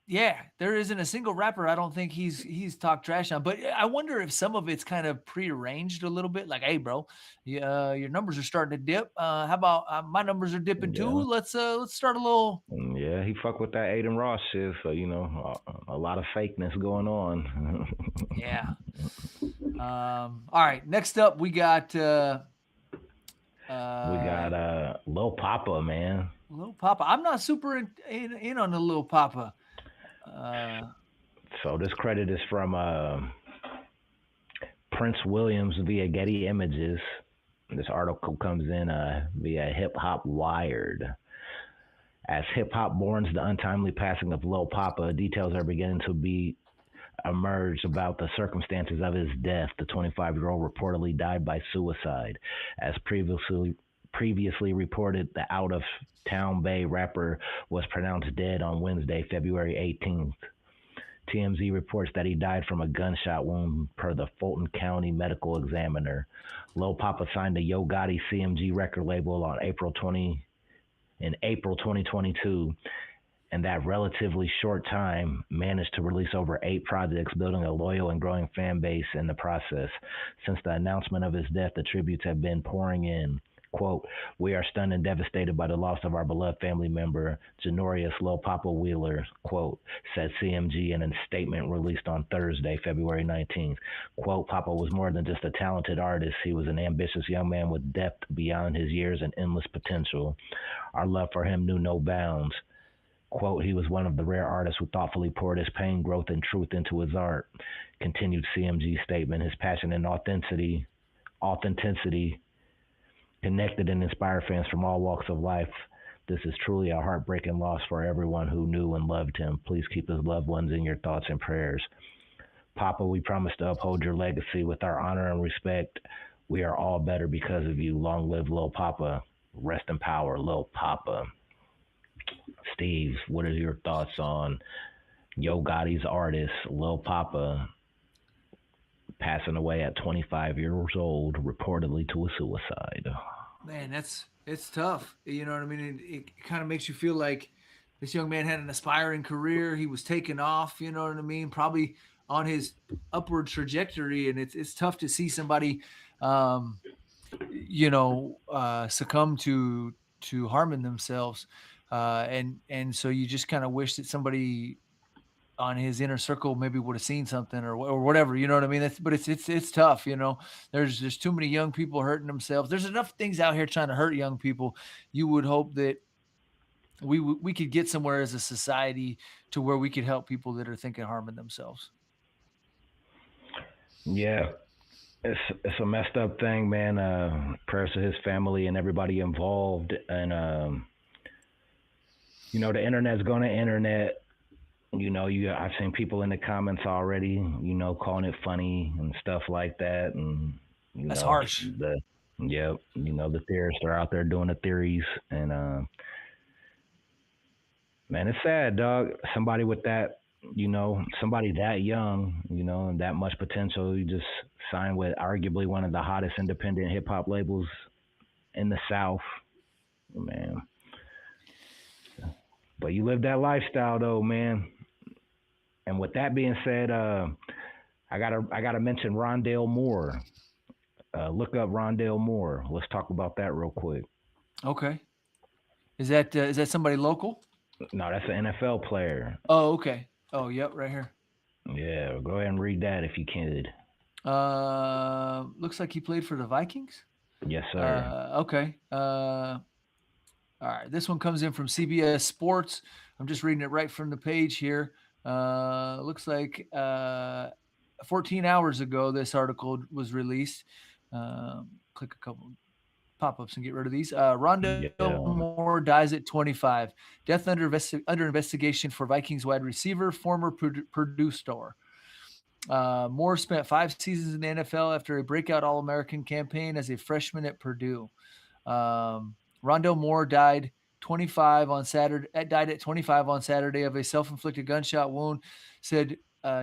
S1: yeah, there isn't a single rapper I don't think he's talked trash on. But I wonder if some of it's kind of prearranged a little bit. Like, hey, bro, your numbers are starting to dip. How about my numbers are dipping too? Let's start a little.
S2: Yeah, he fucked with that Aiden Ross shit. So a lot of fakeness going on.
S1: Yeah. All right. Next up, we got.
S2: Lil Papa, man.
S1: Lil Papa. I'm not super in on the Lil Papa.
S2: So this credit is from Prince Williams via Getty Images. This article comes in via Hip Hop Wired. As hip hop mourns the untimely passing of Lil Papa, details are beginning to be emerged about the circumstances of his death. The 25-year-old reportedly died by suicide. As previously reported, the out-of-town Bay rapper was pronounced dead on Wednesday, February 18th. TMZ reports that he died from a gunshot wound per the Fulton County Medical Examiner. Lil Papa signed the Yo Gotti CMG record label in April 2022. And that relatively short time managed to release over 8 projects, building a loyal and growing fan base in the process. Since the announcement of his death, the tributes have been pouring in. Quote, we are stunned and devastated by the loss of our beloved family member, Janorius Lil Papa Wheeler, quote, said CMG in a statement released on Thursday, February 19th. Quote, Papa was more than just a talented artist. He was an ambitious young man with depth beyond his years and endless potential. Our love for him knew no bounds. Quote, he was one of the rare artists who thoughtfully poured his pain, growth, and truth into his art. Continued CMG statement, his passion and authenticity connected and inspired fans from all walks of life. This is truly a heartbreaking loss for everyone who knew and loved him. Please keep his loved ones in your thoughts and prayers. Papa, we promise to uphold your legacy with our honor and respect. We are all better because of you. Long live Lil Papa. Rest in power, Lil Papa. Steve, what are your thoughts on Yo Gotti's artist, Lil Papa, passing away at 25 years old, reportedly to a suicide?
S1: Man, it's tough. You know what I mean? It kind of makes you feel like this young man had an aspiring career. He was taking off. You know what I mean? Probably on his upward trajectory, and it's tough to see somebody, um, succumb to harming themselves, and so you just kind of wish that somebody on his inner circle maybe would have seen something or whatever, you know what I mean? But it's tough, you know. There's too many young people hurting themselves. There's enough things out here trying to hurt young people. You would hope that we could get somewhere as a society to where we could help people that are thinking harming themselves.
S2: Yeah, it's a messed up thing, man. Prayers to his family and everybody involved. And the internet's going to internet. I've seen people in the comments already, calling it funny and stuff like that, and
S1: That's harsh.
S2: the theorists are out there doing the theories, and man, it's sad, dog. Somebody with that, somebody that young, and that much potential, you just signed with arguably one of the hottest independent hip hop labels in the South, man. But you live that lifestyle, though, man. And with that being said, I gotta mention Rondale Moore. Look up Rondale Moore. Let's talk about that real quick.
S1: Okay. Is that somebody local?
S2: No, that's an NFL player.
S1: Oh, okay. Oh, yep, right here.
S2: Yeah, go ahead and read that if you could.
S1: Looks like he played for the Vikings.
S2: Yes, sir.
S1: Okay. All right. This one comes in from CBS Sports. I'm just reading it right from the page here. Looks like 14 hours ago, this article was released. Click a couple pop-ups and get rid of these. Rondale
S2: Yeah.
S1: Moore dies at 25. Death under investigation for Vikings wide receiver, former Purdue star. Moore spent 5 seasons in the NFL after a breakout All-American campaign as a freshman at Purdue. Rondale Moore died 25 on Saturday. Died at 25 on Saturday of a self-inflicted gunshot wound, said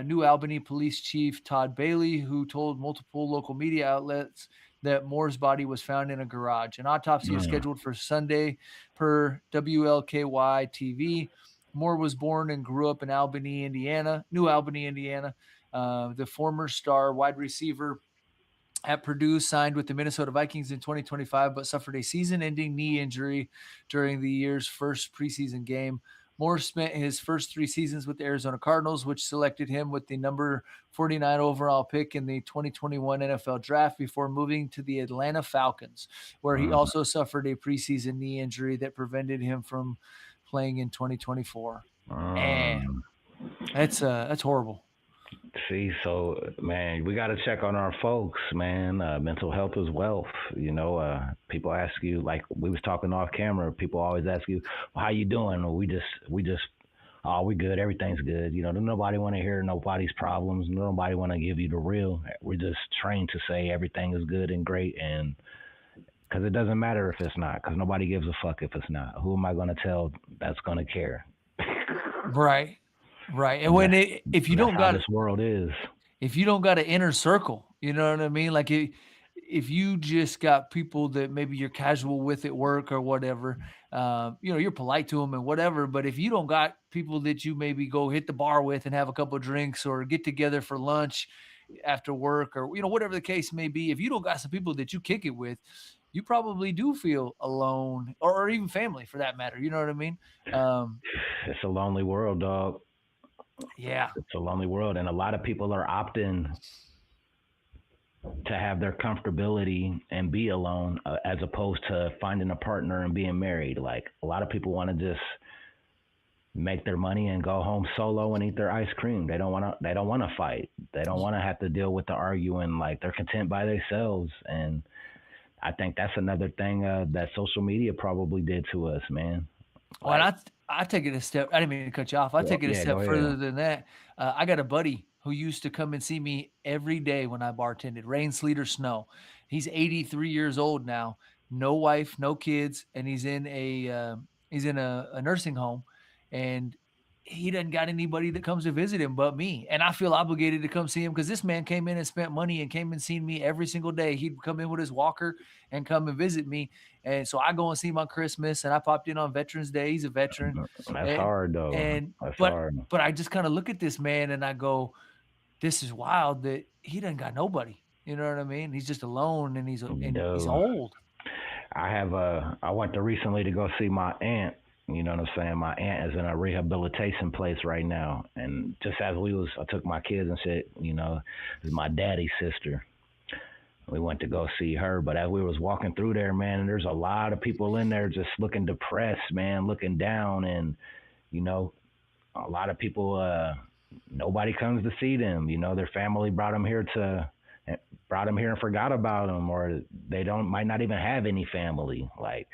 S1: New Albany Police Chief Todd Bailey, who told multiple local media outlets that Moore's body was found in a garage. An autopsy is scheduled for Sunday per WLKY TV. Moore was born and grew up in New Albany, Indiana. The former star wide receiver at Purdue signed with the Minnesota Vikings in 2025, but suffered a season-ending knee injury during the year's first preseason game. Moore spent his first 3 seasons with the Arizona Cardinals, which selected him with the number 49 overall pick in the 2021 NFL Draft before moving to the Atlanta Falcons, where he also suffered a preseason knee injury that prevented him from playing in 2024. And that's horrible.
S2: See, so man, we got to check on our folks, man. Mental health is wealth. People ask you, like we was talking off camera. People always ask you, well, "How you doing?" Well, we just, oh, we good. Everything's good. Nobody want to hear nobody's problems. Nobody want to give you the real. We're just trained to say everything is good and great, and because it doesn't matter if it's not, because nobody gives a fuck if it's not. Who am I going to tell that's going to care?
S1: Right. Right. And if you don't got
S2: this world is,
S1: if you don't got an inner circle, you know what I mean? Like if you just got people that maybe you're casual with at work or whatever, you're polite to them and whatever. But if you don't got people that you maybe go hit the bar with and have a couple of drinks or get together for lunch after work or, whatever the case may be, if you don't got some people that you kick it with, you probably do feel alone, or even family for that matter. You know what I mean? Um,
S2: It's a lonely world, dog.
S1: yeah.
S2: It's a lonely world, and a lot of people are opting to have their comfortability and be alone, as opposed to finding a partner and being married. Like a lot of people want to just make their money and go home solo and eat their ice cream. They don't want to. They don't want to fight. They don't want to have to deal with the arguing. Like they're content by themselves. And I think that's another thing that social media probably did to us, man.
S1: Well, and
S2: Like,
S1: I take it a step. I didn't mean to cut you off. I take it a
S2: yeah,
S1: step
S2: go ahead.
S1: further than that. I got a buddy who used to come and see me every day when I bartended, rain, sleet, or snow. He's 83 years old now, no wife, no kids, and he's in a nursing home, and he doesn't got anybody that comes to visit him but me. And I feel obligated to come see him because this man came in and spent money and came and seen me every single day. He'd come in with his walker and come and visit me. And so I go and see him on Christmas, and I popped in on Veterans Day. He's a veteran,
S2: That's
S1: and
S2: hard though.
S1: and
S2: That's
S1: but
S2: hard.
S1: but I just kind of look at this man and I go, this is wild that he doesn't got nobody. You know what I mean? He's just alone, and he's
S2: Dude,
S1: old.
S2: I went to recently to go see my aunt. You know what I'm saying? My aunt is in a rehabilitation place right now, and just as I took my kids and said, it's my daddy's sister. We went to go see her, but as we was walking through there, man, and there's a lot of people in there just looking depressed, man, looking down, and you know, a lot of people, nobody comes to see them. Their family brought them here and forgot about them, or they might not even have any family. Like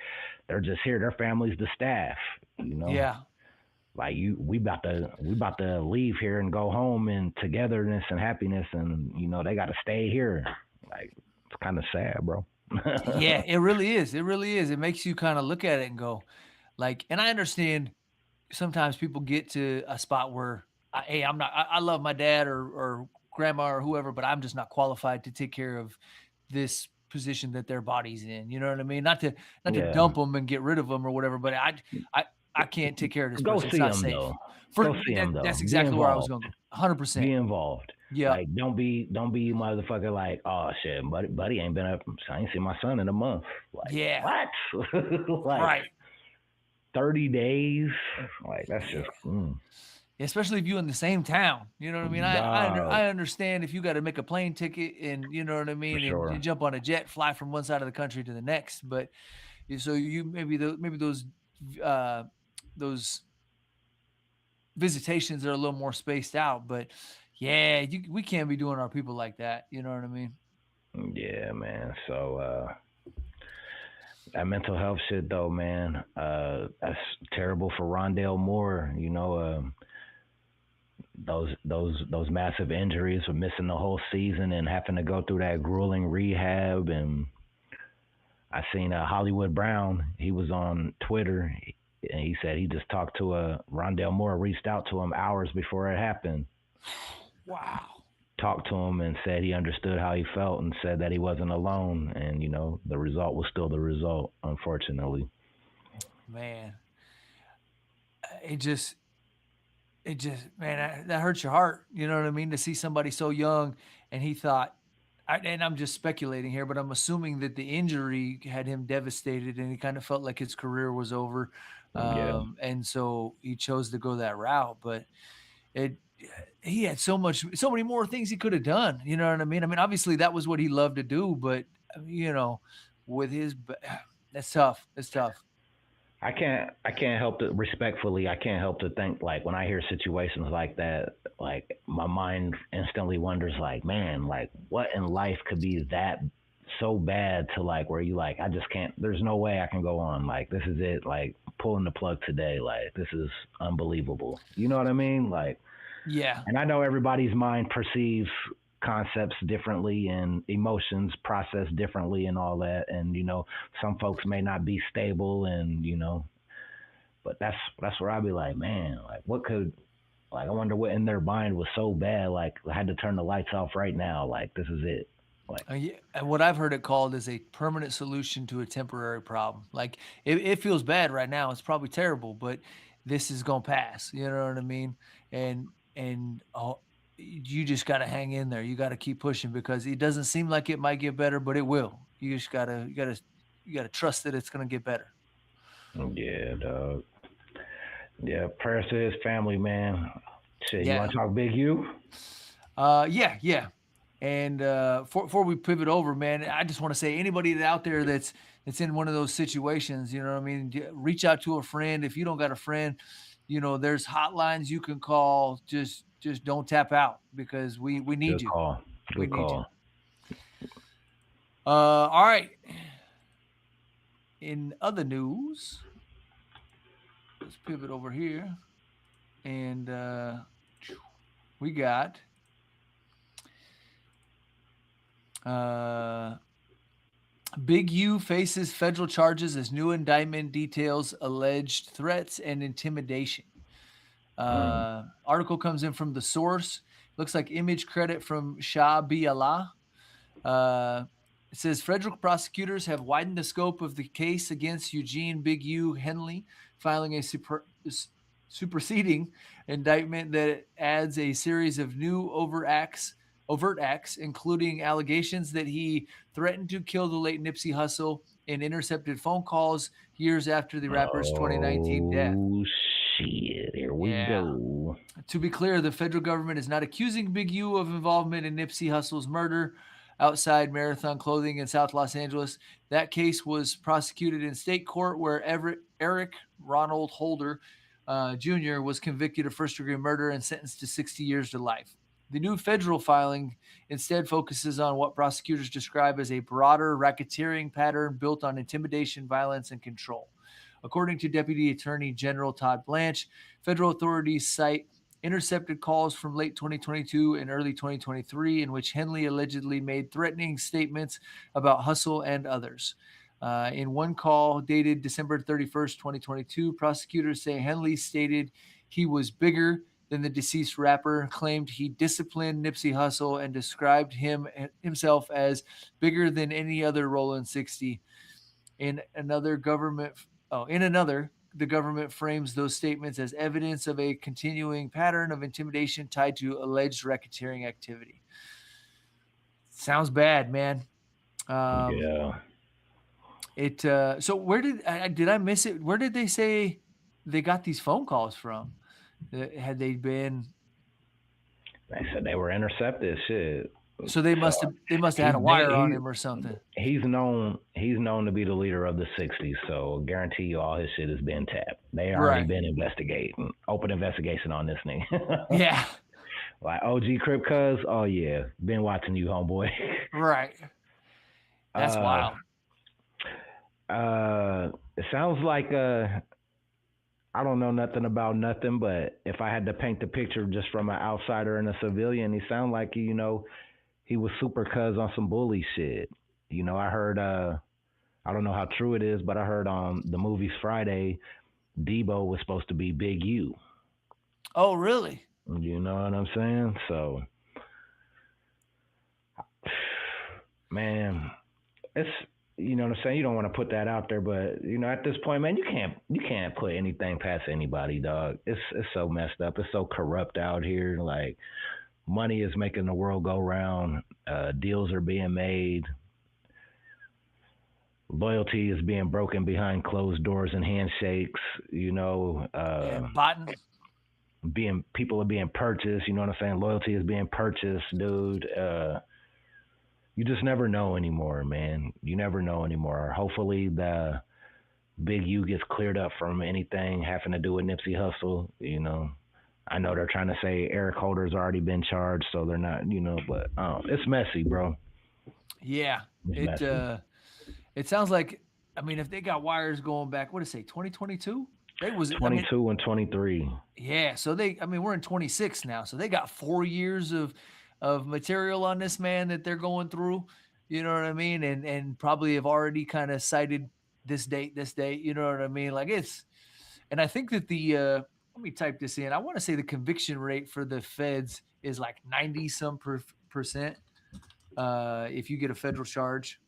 S2: they're just here. Their family's the staff.
S1: Yeah.
S2: Like we about to leave here and go home in togetherness and happiness, and they got to stay here. Like it's kind of sad, bro.
S1: Yeah, it really is. It really is. It makes you kind of look at it and go, like, and I understand sometimes people get to a spot where, hey, I love my dad or grandma or whoever, but I'm just not qualified to take care of this position that their body's in. You know what I mean? Not to
S2: Yeah,
S1: dump them and get rid of them or whatever, but I I can't take care of this
S2: go
S1: person. It's
S2: see
S1: not
S2: them
S1: safe.
S2: though.
S1: For
S2: Go see them though.
S1: that's
S2: Be
S1: exactly where I was
S2: involved.
S1: going to go. 100%.
S2: Be involved.
S1: Yeah.
S2: Like don't be you motherfucker like, oh shit, buddy ain't been up. I ain't seen my son in a month. Like
S1: Yeah.
S2: what? Like
S1: Right.
S2: 30 days. Like that's just
S1: Especially if you in the same town. You know what I mean? I
S2: dog,
S1: understand if you got to make a plane ticket and you know what I
S2: for
S1: mean, and
S2: sure.
S1: jump on a jet, fly from one side of the country to the next. But so you maybe uh those visitations are a little more spaced out. But yeah, we can't be doing our people like that. You know what I mean?
S2: Yeah, man. So that mental health shit though, man. That's terrible for Rondale Moore. Those massive injuries for missing the whole season and having to go through that grueling rehab. And I seen Hollywood Brown. He was on Twitter, and he said he just talked to Rondale Moore, reached out to him hours before it happened,
S1: Wow.
S2: talked to him, and said he understood how he felt, and said that he wasn't alone. And the result was still the result, unfortunately.
S1: Man, it just man, that hurts your heart. You know what I mean? To see somebody so young, and he thought, and I'm just speculating here, but I'm assuming that the injury had him devastated, and he kind of felt like his career was over,
S2: Yeah,
S1: and so he chose to go that route. But it, he had so many more things he could have done. You know what I mean? I mean, obviously that was what he loved to do, but with his, that's tough. It's tough.
S2: I can't help to respectfully. I can't help to think like when I hear situations like that, like my mind instantly wonders like, man, like what in life could be that so bad to like where you like I just can't. There's no way I can go on. Like this is it. Like pulling the plug today. Like this is unbelievable. You know what I mean? Like,
S1: Yeah.
S2: and I know everybody's mind perceives concepts differently and emotions process differently and all that, and some folks may not be stable, and but that's where I'd be like, man, like what could, like I wonder what in their mind was so bad, like I had to turn the lights off right now, like this is it, like
S1: Yeah, and what I've heard it called is a permanent solution to a temporary problem. Like it feels bad right now. It's probably terrible, but this is gonna pass. You know what I mean? And you just gotta hang in there. You gotta keep pushing because it doesn't seem like it might get better, but it will. You just gotta. you got to trust that it's going to get better.
S2: Yeah, dog. Yeah, prayers to his family, man. Shit, you
S1: Yeah.
S2: want to talk Big U?
S1: Yeah. And before we pivot over, man, I just want to say anybody out there that's in one of those situations, you know what I mean, reach out to a friend. If you don't got a friend, there's hotlines you can call. Just don't tap out because we need
S2: Good
S1: you.
S2: call.
S1: We
S2: Good
S1: need you.
S2: call.
S1: All right. In other news, let's pivot over here, and we got uh, Big U faces federal charges as new indictment details alleged threats and intimidation.
S2: Mm.
S1: Article comes in from The Source. Looks like image credit from Shah B. Allah. Uh, it says federal prosecutors have widened the scope of the case against Eugene Big U Henley, filing a superseding indictment that adds a series of new overt acts, including allegations that he threatened to kill the late Nipsey Hussle and intercepted phone calls years after the rapper's 2019 death.
S2: Oh shit! Here we
S1: Yeah.
S2: go.
S1: To be clear, the federal government is not accusing Big U of involvement in Nipsey Hussle's murder outside Marathon Clothing in South Los Angeles. That case was prosecuted in state court where Eric Ronald Holder Jr. was convicted of first-degree murder and sentenced to 60 years to life. The new federal filing instead focuses on what prosecutors describe as a broader racketeering pattern built on intimidation, violence, and control. According to Deputy Attorney General Todd Blanche, federal authorities cite intercepted calls from late 2022 and early 2023 in which Henley allegedly made threatening statements about Hussle and others. In one call dated December 31st, 2022, prosecutors say Henley stated he was bigger than the deceased rapper, claimed he disciplined Nipsey Hussle, and described himself as bigger than any other Rollin' 60. In another, the government frames those statements as evidence of a continuing pattern of intimidation tied to alleged racketeering activity. Sounds bad, man.
S2: Yeah.
S1: So where did I miss it? Where did they say they got these phone calls from? Had they been?
S2: They said they were intercepted. Shit.
S1: So they
S2: So
S1: must have had
S2: he's
S1: a
S2: been
S1: wire on him or something.
S2: he's known to be the leader of the '60s. So guarantee you all his shit has been tapped. They already
S1: Right.
S2: been investigating, open investigation on this nigga.
S1: Yeah.
S2: Like OG Crip Cuz. Oh yeah, been watching you, homeboy.
S1: Right. That's
S2: uh,
S1: wild.
S2: it sounds like I don't know nothing about nothing, but if I had to paint the picture just from an outsider and a civilian, he sounded like he was super cuz on some bully shit. I heard I don't know how true it is, but I heard on the movies Friday, Debo was supposed to be Big U.
S1: Oh, really?
S2: You know what I'm saying? So, man, it's you know what I'm saying. You don't want to put that out there, but at this point, man, you can't put anything past anybody, dog. It's so messed up. It's so corrupt out here. Like money is making the world go round. Deals are being made. Loyalty is being broken behind closed doors and handshakes.
S1: And bottom.
S2: People are being purchased. You know what I'm saying? Loyalty is being purchased, dude. You just never know anymore, man. You never know anymore. Hopefully the Big U gets cleared up from anything having to do with Nipsey Hussle. I know they're trying to say Eric Holder's already been charged, so they're not, but it's messy, bro.
S1: Yeah. It sounds like, if they got wires going back, what did it say, 2022? They was
S2: 22 and 23.
S1: Yeah, so we're in 26 now, so they got 4 years of material on this man that they're going through. You know what I mean? And probably have already kind of cited this date. You know what I mean? And I think that let me type this in. I want to say the conviction rate for the feds is like 90 some percent. If you get a federal charge.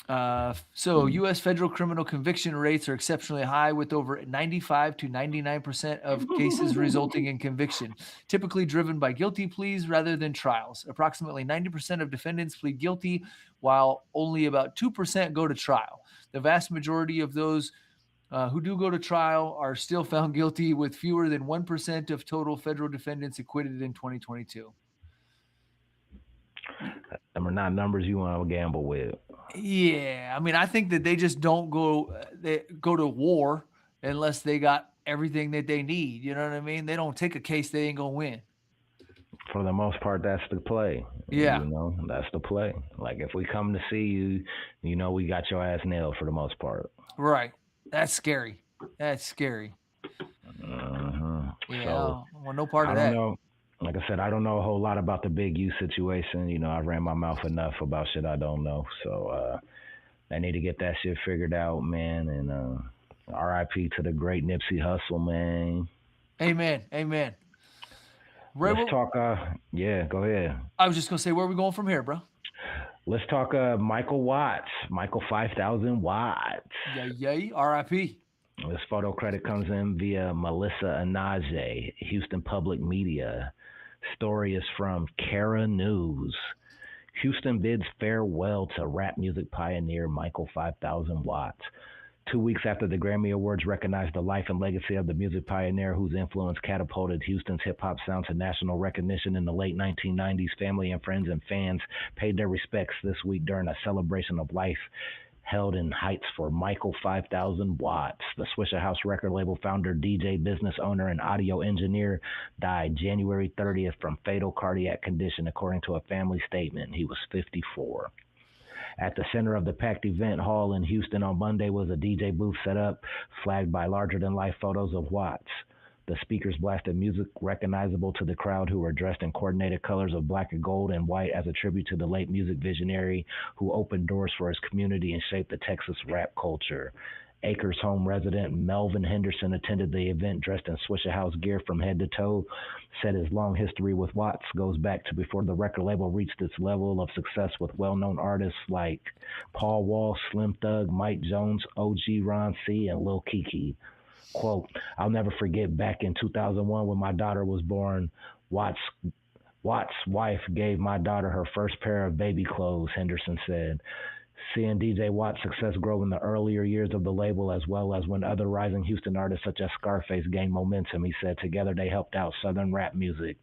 S1: So U.S. federal criminal conviction rates are exceptionally high, with over 95 to 99% of cases resulting in conviction, typically driven by guilty pleas rather than trials. Approximately 90% of defendants plead guilty, while only about 2% go to trial. The vast majority of those who do go to trial are still found guilty, with fewer than 1% of total federal defendants acquitted in 2022.
S2: Them are not numbers you want to gamble with.
S1: Yeah, I mean, I think that they just don't they go to war unless they got everything that they need. You know what I mean? They don't take a case they ain't gonna win.
S2: For the most part, that's the play.
S1: Yeah,
S2: That's the play. Like if we come to see you, we got your ass nailed for the most part.
S1: right. That's scary. That's scary. Yeah, I
S2: So
S1: don't want no part
S2: I
S1: of
S2: don't
S1: that.
S2: know. Like I said, I don't know a whole lot about the Big U situation. I ran my mouth enough about shit I don't know. So I need to get that shit figured out, man. And RIP to the great Nipsey Hussle, man.
S1: Amen. Amen. Ray,
S2: Let's talk. Yeah, go ahead.
S1: I was just gonna say, where are we going from here, bro?
S2: Let's talk Michael Watts, Michael 5000 Watts.
S1: Yay, yay. R.I.P.
S2: This photo credit comes in via Melissa Anaje, Houston Public Media. Story is from Kara News. Houston bids farewell to rap music pioneer Michael 5000 Watts. 2 weeks after the Grammy Awards recognized the life and legacy of the music pioneer whose influence catapulted Houston's hip-hop sound to national recognition in the late 1990s, family and friends and fans paid their respects this week during a celebration of life held in Heights for Michael 5000 Watts. The Swishahouse record label founder, DJ, business owner, and audio engineer died January 30th from fatal cardiac condition, according to a family statement. He was 54. At the center of the packed event hall in Houston on Monday was a DJ booth set up, flagged by larger-than-life photos of Watts. The speakers blasted music recognizable to the crowd, who were dressed in coordinated colors of black and gold and white as a tribute to the late music visionary who opened doors for his community and shaped the Texas rap culture. Acres home resident Melvin Henderson attended the event dressed in Swishahouse gear from head to toe, said his long history with Watts goes back to before the record label reached its level of success with well-known artists like Paul Wall, Slim Thug, Mike Jones, OG Ron C, and Lil Keke. Quote, I'll never forget back in 2001 when my daughter was born, Watts' wife gave my daughter her first pair of baby clothes, Henderson said. Seeing DJ Watts' success grow in the earlier years of the label, as well as when other rising Houston artists such as Scarface gained momentum, he said together they helped out Southern rap music.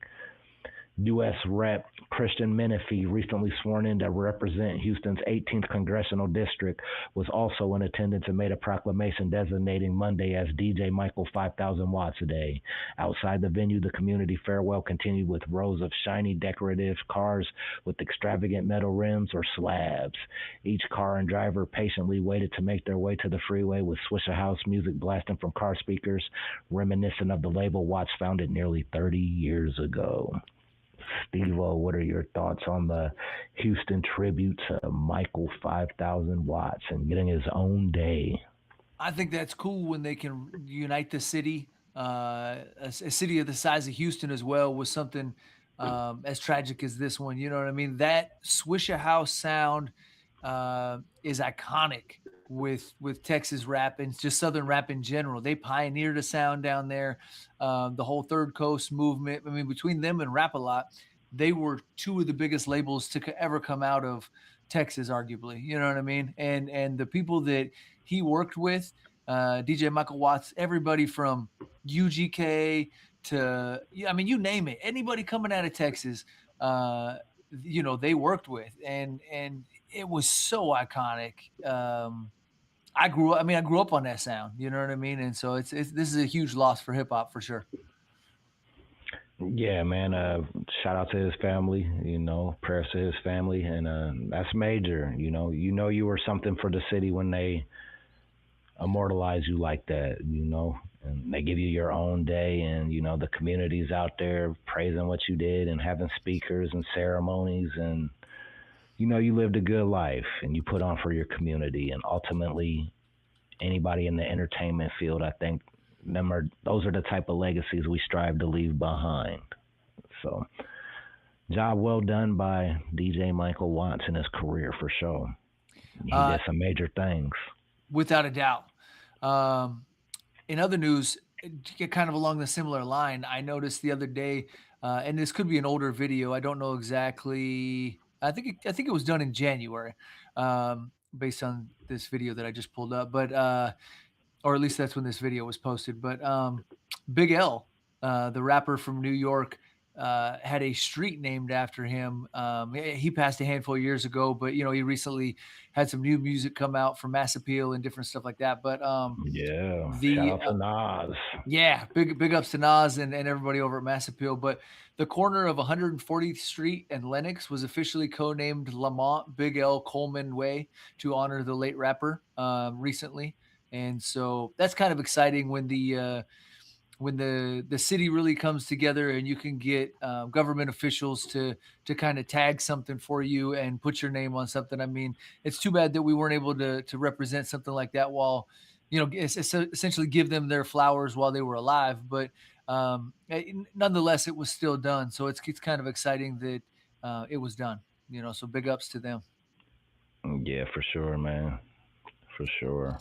S2: U.S. Rep. Christian Menifee, recently sworn in to represent Houston's 18th Congressional District, was also in attendance and made a proclamation designating Monday as DJ Michael 5000 Watts Day. Outside the venue, the community farewell continued with rows of shiny decorative cars with extravagant metal rims or slabs. Each car and driver patiently waited to make their way to the freeway with Swishahouse music blasting from car speakers, reminiscent of the label Watts founded nearly 30 years ago. Steve-O, what are your thoughts on the Houston tribute to Michael 5000 Watts and getting his own day?
S1: I think that's cool when they can unite the city, a city of the size of Houston as well, with something as tragic as this one. You know what I mean? That Swishahouse sound is iconic with Texas rap and just Southern rap in general. They pioneered a sound down there. The whole Third Coast movement. I mean, between them and Rap A Lot, they were two of the biggest labels to ever come out of Texas, arguably. You know what I mean? And the people that he worked with, DJ Michael Watts, everybody from UGK to, I mean, you name it. Anybody coming out of Texas, they worked with, and it was so iconic. I grew up on that sound, you know what I mean? And so it's this is a huge loss for hip hop for sure.
S2: Yeah, man. Shout out to his family. Prayers to his family, and that's major. You were something for the city when they immortalize you like that. And they give you your own day, and the community's out there praising what you did and having speakers and ceremonies, and you lived a good life and you put on for your community. And ultimately, anybody in the entertainment field, I think those are the type of legacies we strive to leave behind. So, job well done by DJ Michael Watts in his career for sure. He
S1: Uh,
S2: did some major things.
S1: without a doubt. Um, in other news, to get kind of along the similar line, I noticed the other day, and this could be an older video. I don't know exactly. I think it was done in January, based on this video that I just pulled up. But or at least that's when this video was posted. But Big L, the rapper from New York, had a street named after him. He passed a handful of years ago, but he recently had some new music come out from Mass Appeal and different stuff like that. But
S2: Yeah. Shout
S1: the
S2: out to Nas.
S1: yeah, big ups to Nas and everybody over at Mass Appeal. But the corner of 140th Street and Lenox was officially codenamed Lamont Big L Coleman Way to honor the late rapper recently. And so that's kind of exciting when the city really comes together and you can get government officials to kind of tag something for you and put your name on something. I mean, it's too bad that we weren't able to represent something like that while it's essentially give them their flowers while they were alive. But nonetheless, it was still done. So it's kind of exciting that it was done. So big ups to them.
S2: Yeah, for sure, man. For sure.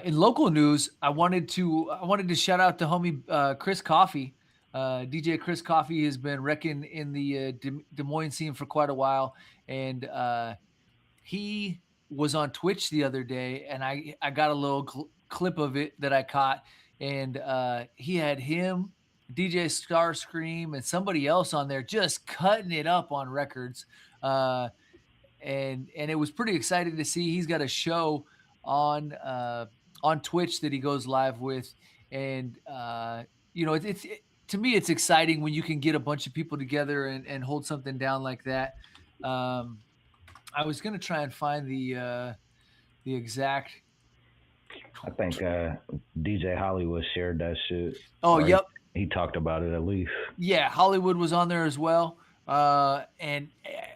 S1: In local news, I wanted to shout out to homie Chris Coffee. DJ Chris Coffee has been wrecking in the Des Moines scene for quite a while, and he was on Twitch the other day, and I got a little clip of it that I caught, and he had him, DJ Starscream, and somebody else on there just cutting it up on records. Uh, and it was pretty exciting to see. He's got a show on on Twitch that he goes live with, and to me it's exciting when you can get a bunch of people together and hold something down like that. Um, I was gonna try and find the exact.
S2: I think DJ Hollywood shared that shit,
S1: Oh,
S2: or
S1: yep,
S2: he talked about it at least.
S1: yeah, Hollywood was on there as well. And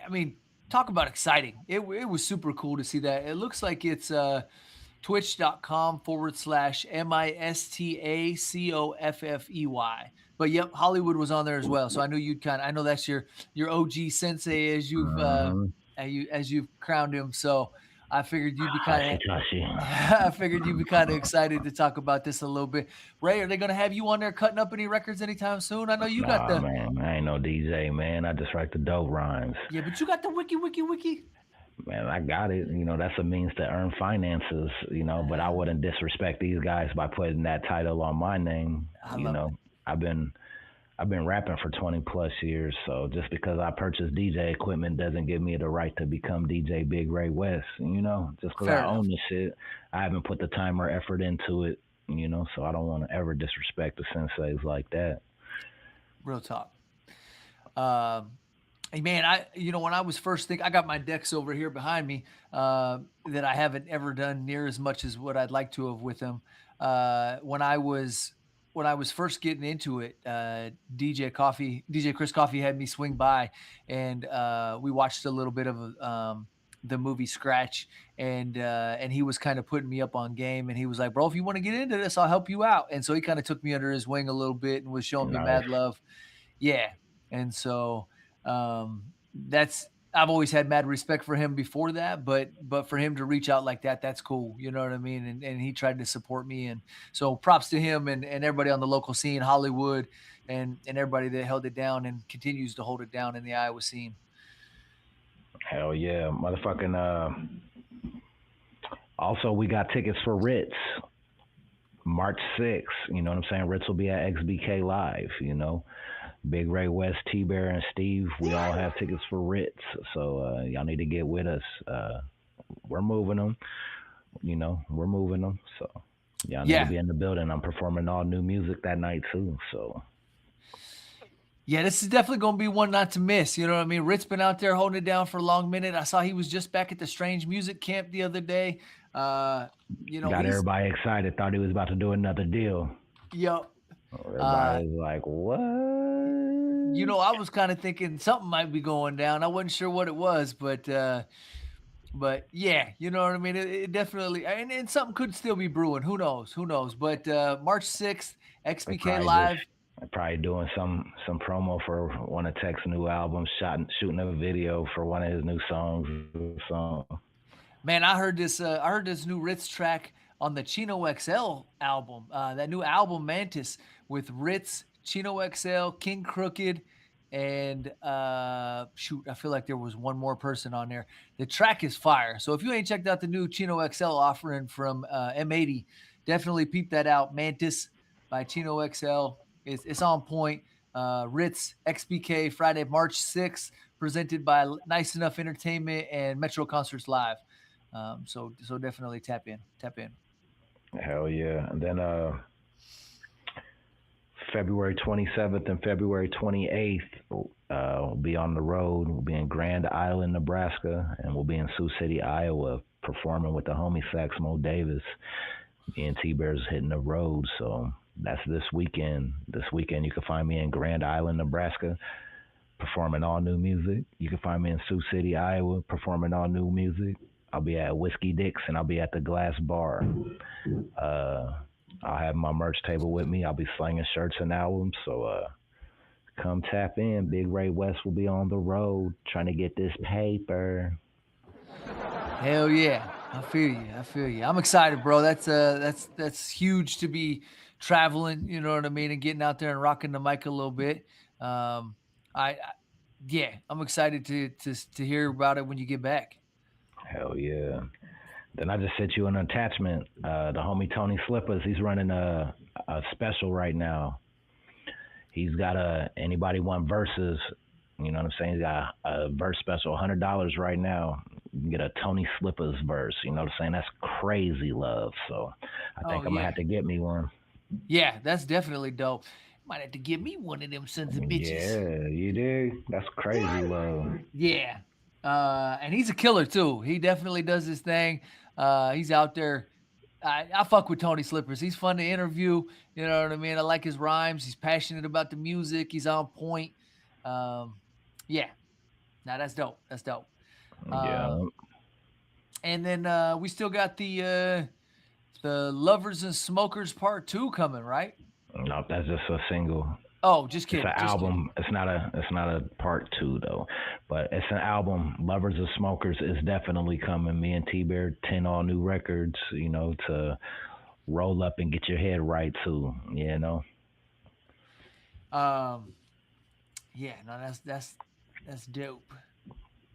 S1: I mean, talk about exciting. It was super cool to see that. It looks like it's twitch.com/MISTACOFFEY. But yep, Hollywood was on there as well. So I knew I know that's your OG sensei
S2: Mm-hmm.
S1: as you've crowned him. So I figured you'd be kind
S2: Hashi
S1: of
S2: Tashi.
S1: I figured you'd be kind of excited to talk about this a little bit. Ray, are they going to have you on there cutting up any records anytime soon? I know you got
S2: Nah,
S1: the
S2: man, I ain't no DJ, man. I just write the dope rhymes.
S1: yeah, but you got the wiki.
S2: Man, I got it. That's a means to earn finances, but I wouldn't disrespect these guys by putting that title on my name.
S1: I
S2: You
S1: love it.
S2: know, I've been I've been rapping for 20 plus years, so just because I purchased DJ equipment doesn't give me the right to become DJ Big Ray West, just because
S1: Fair
S2: I
S1: enough.
S2: own this shit, I haven't put the time or effort into it, so I don't want to ever disrespect the senseis like that.
S1: Real talk. Um, hey man, when I was first I got my decks over here behind me that I haven't ever done near as much as what I'd like to have with them. When I was first getting into it, DJ Chris Coffee had me swing by, and we watched a little bit of the movie Scratch, and he was kind of putting me up on game, and he was like, "Bro, if you want to get into this, I'll help you out." And so he kind of took me under his wing a little bit and was showing me
S2: Nice.
S1: mad love. Yeah, and so that's I've always had mad respect for him before that, but for him to reach out like that, that's cool. You know what I mean? And he tried to support me, and so props to him and everybody on the local scene, Hollywood, and everybody that held it down and continues to hold it down in the Iowa scene.
S2: Hell yeah, motherfucking. Also, we got tickets for Ritz March 6th. You know what I'm saying? Ritz will be at XBK Live. Big Ray West, T Bear, and Steve. We all have tickets for Ritz, so y'all need to get with us. We're moving them. We're moving them. So y'all need to
S1: Yeah,
S2: be in the building. I'm performing all new music that night too. So
S1: yeah, this is definitely going to be one not to miss. You know what I mean? Rit's been out there holding it down for a long minute. I saw he was just back at the Strange Music Camp the other day. Uh,
S2: got
S1: he's
S2: everybody excited. Thought he was about to do another deal.
S1: yo. Uh,
S2: Everybody was like, "What?"
S1: I was kind of thinking something might be going down. I wasn't sure what it was, but yeah, you know what I mean. It definitely, and something could still be brewing. Who knows? Who knows? But March 6th,
S2: They
S1: XBK
S2: probably just
S1: Live.
S2: probably doing some promo for one of Tech's new albums, shooting a video for one of his new songs or something.
S1: Man, I heard this. I heard this new Ritz track on the Chino XL album. That new album Mantis with Ritz, Chino XL, King Crooked, and shoot, I feel like there was one more person on there. The track is fire. So if you ain't checked out the new Chino XL offering from M80, definitely peep that out. Mantis by Chino XL. It's on point. Ritz XBK Friday, March 6th, presented by Nice Enough Entertainment and Metro Concerts Live. So definitely tap in.
S2: Hell yeah. And then February 27th and February 28th, we'll be on the road. We'll be in Grand Island, Nebraska, and we'll be in Sioux City, Iowa, performing with the homie Sax Mo Davis. Me and T-Bear's hitting the road, so that's this weekend. This weekend you can find me in Grand Island, Nebraska, performing all new music. You can find me in Sioux City, Iowa, performing all new music. I'll be at Whiskey Dick's and I'll be at the Glass Bar. I'll have my merch table with me. I'll be slinging shirts and albums. So come tap in. Big Ray West will be on the road trying to get this paper.
S1: Hell yeah. I feel you. I'm excited, bro. That's huge to be traveling, you know what I mean, and getting out there and rocking the mic a little bit. Yeah, I'm excited to hear about it when you get back.
S2: Hell yeah. Then I just sent you an attachment. The homie Tony Slippers, he's running a special right now. He's got anybody want verses, you know what I'm saying? He's got a verse special, $100 right now. You can get a Tony Slippers verse, you know what I'm saying? That's crazy love. So I think I'm going to have to get me one.
S1: Yeah, that's definitely dope. Might have to give me one of them sons of bitches.
S2: Yeah, you do. That's crazy love.
S1: Yeah. And he's a killer too. He definitely does his thing. He's out there. I fuck with Tony Slippers. He's fun to interview. You know what I mean? I like his rhymes. He's passionate about the music. He's on point. Yeah. Now that's dope.
S2: Yeah.
S1: And then we still got the Lovers and Smokers Part 2 coming, right?
S2: No, that's just a single.
S1: Oh, just kidding.
S2: It's an album. Kidding. It's not a part 2 though, but it's an album. Lovers and Smokers is definitely coming. Me and T-Bear, 10 all new records, you know, to roll up and get your head right too, you know.
S1: Yeah, no, that's dope.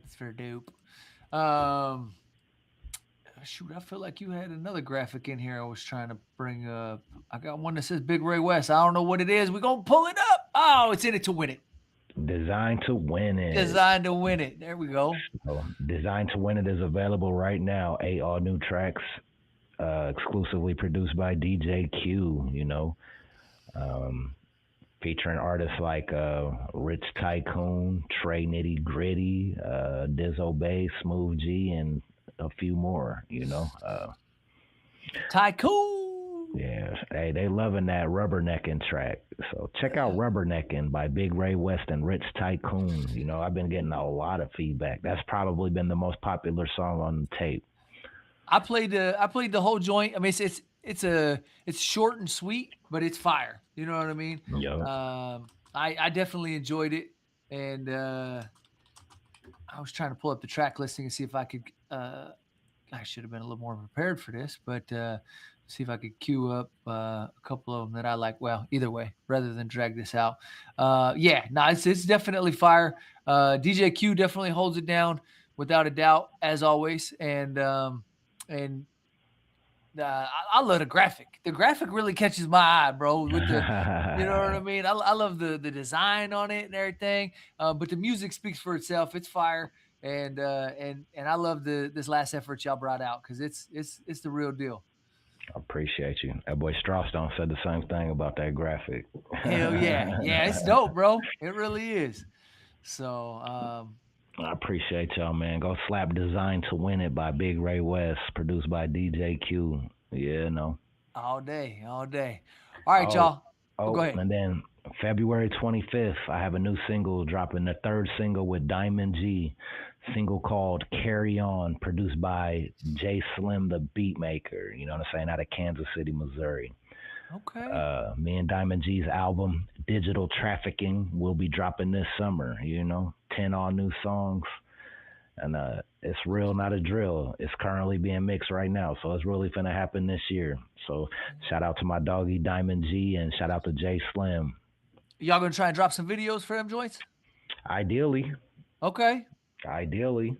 S1: That's very dope. Shoot, I feel like you had another graphic in here I was trying to bring up. I got one that says Big Ray West. I don't know what it is. We're going to pull it up. Oh, it's in it to win it.
S2: Designed to Win It.
S1: Designed to Win It. There we go.
S2: So, Designed to Win It is available right now. 8 all new tracks, exclusively produced by DJ Q, you know. Featuring artists like Rich Tycoon, Trey Nitty Gritty, Disobey, Smooth G, and a few more, you know.
S1: Tycoon.
S2: Yeah, hey, they loving that Rubbernecking track. So check out Rubbernecking by Big Ray West and Rich Tycoon. You know, I've been getting a lot of feedback. That's probably been the most popular song on the tape.
S1: I played the whole joint. I mean, it's short and sweet, but it's fire. You know what I mean?
S2: Yeah.
S1: I definitely enjoyed it, and I was trying to pull up the track listing and see if I could. I should have been a little more prepared for this, but see if I could queue up a couple of them that I like. Well, either way, rather than drag this out. Yeah, no, it's definitely fire. DJ Q definitely holds it down without a doubt, as always. And I love the graphic. The graphic really catches my eye, bro. With the, you know what I mean? I love the design on it and everything. But the music speaks for itself. It's fire. And I love this last effort y'all brought out because it's the real deal.
S2: I appreciate you. That boy Strawstone said the same thing about that graphic.
S1: Hell yeah. Yeah, it's dope, bro. It really is. So
S2: I appreciate y'all, man. Go slap Designed to Win It by Big Ray West, produced by DJ Q. Yeah, no.
S1: All day. All right, y'all. Go ahead.
S2: And then February 25th, I have a new single dropping, the third single with Diamond G, single called Carry On, produced by J Slim, the Beatmaker, you know what I'm saying, out of Kansas City, Missouri.
S1: Okay.
S2: Me and Diamond G's album, Digital Trafficking, will be dropping this summer, you know, 10 all new songs. And it's real, not a drill. It's currently being mixed right now, so it's really finna happen this year. So shout out to my doggy Diamond G, and shout out to J Slim.
S1: Y'all gonna try and drop some videos for them joints?
S2: Ideally.
S1: Okay.
S2: Ideally.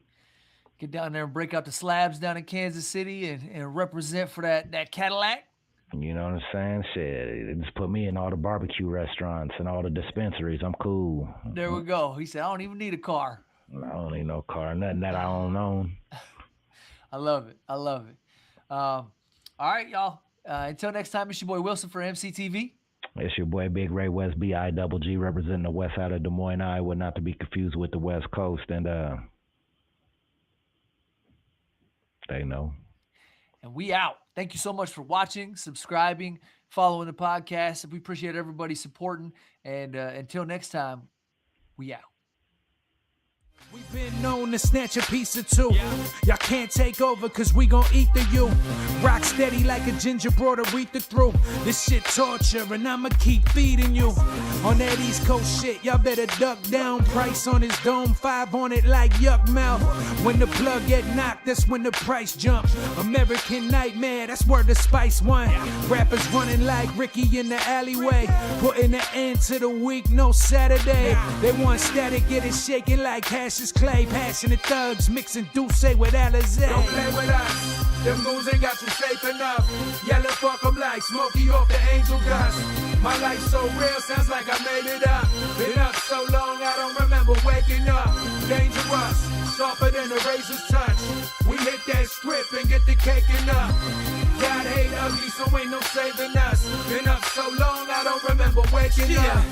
S1: Get down there and break out the slabs down in Kansas City and represent for that Cadillac.
S2: You know what I'm saying? Shit, just put me in all the barbecue restaurants and all the dispensaries. I'm cool.
S1: There we go. He said, I don't even need a car.
S2: I don't need no car. Nothing that I don't own.
S1: I love it. I love it. All right, y'all. Until next time, it's your boy Wilson for EmceeTV.
S2: It's your boy Big Ray West B-I-double-G, representing the west side of Des Moines, Iowa, not to be confused with the West Coast. And they know.
S1: And we out. Thank you so much for watching, subscribing, following the podcast. We appreciate everybody supporting. And until next time, we out.
S3: We've been known to snatch a piece or two. Y'all can't take over cause we gon' eat the you. Rock steady like a ginger brought Aretha through. This shit torture and I'ma keep feeding you. On that East Coast shit, y'all better duck down. Price on his dome, 5 on it like yuck mouth. When the plug get knocked, that's when the price jump. American Nightmare, that's where the Spice won. Rappers running like Ricky in the alleyway. Putting an end to the week, no Saturday. They want static, get it shaking like Cassius Clay. Passionate thugs mixing Douce with Alizé.
S4: Don't play with us. Them moves ain't got you safe enough. Yelling fuck 'em like Smokey off the Angel Dust. My life so real, sounds like I made it up. Been up so long, I don't remember waking up. Dangerous, sharper than a razor's touch. We hit that strip and get the caking up. God hate ugly, so ain't no saving us. Been up so long, I don't remember waking up.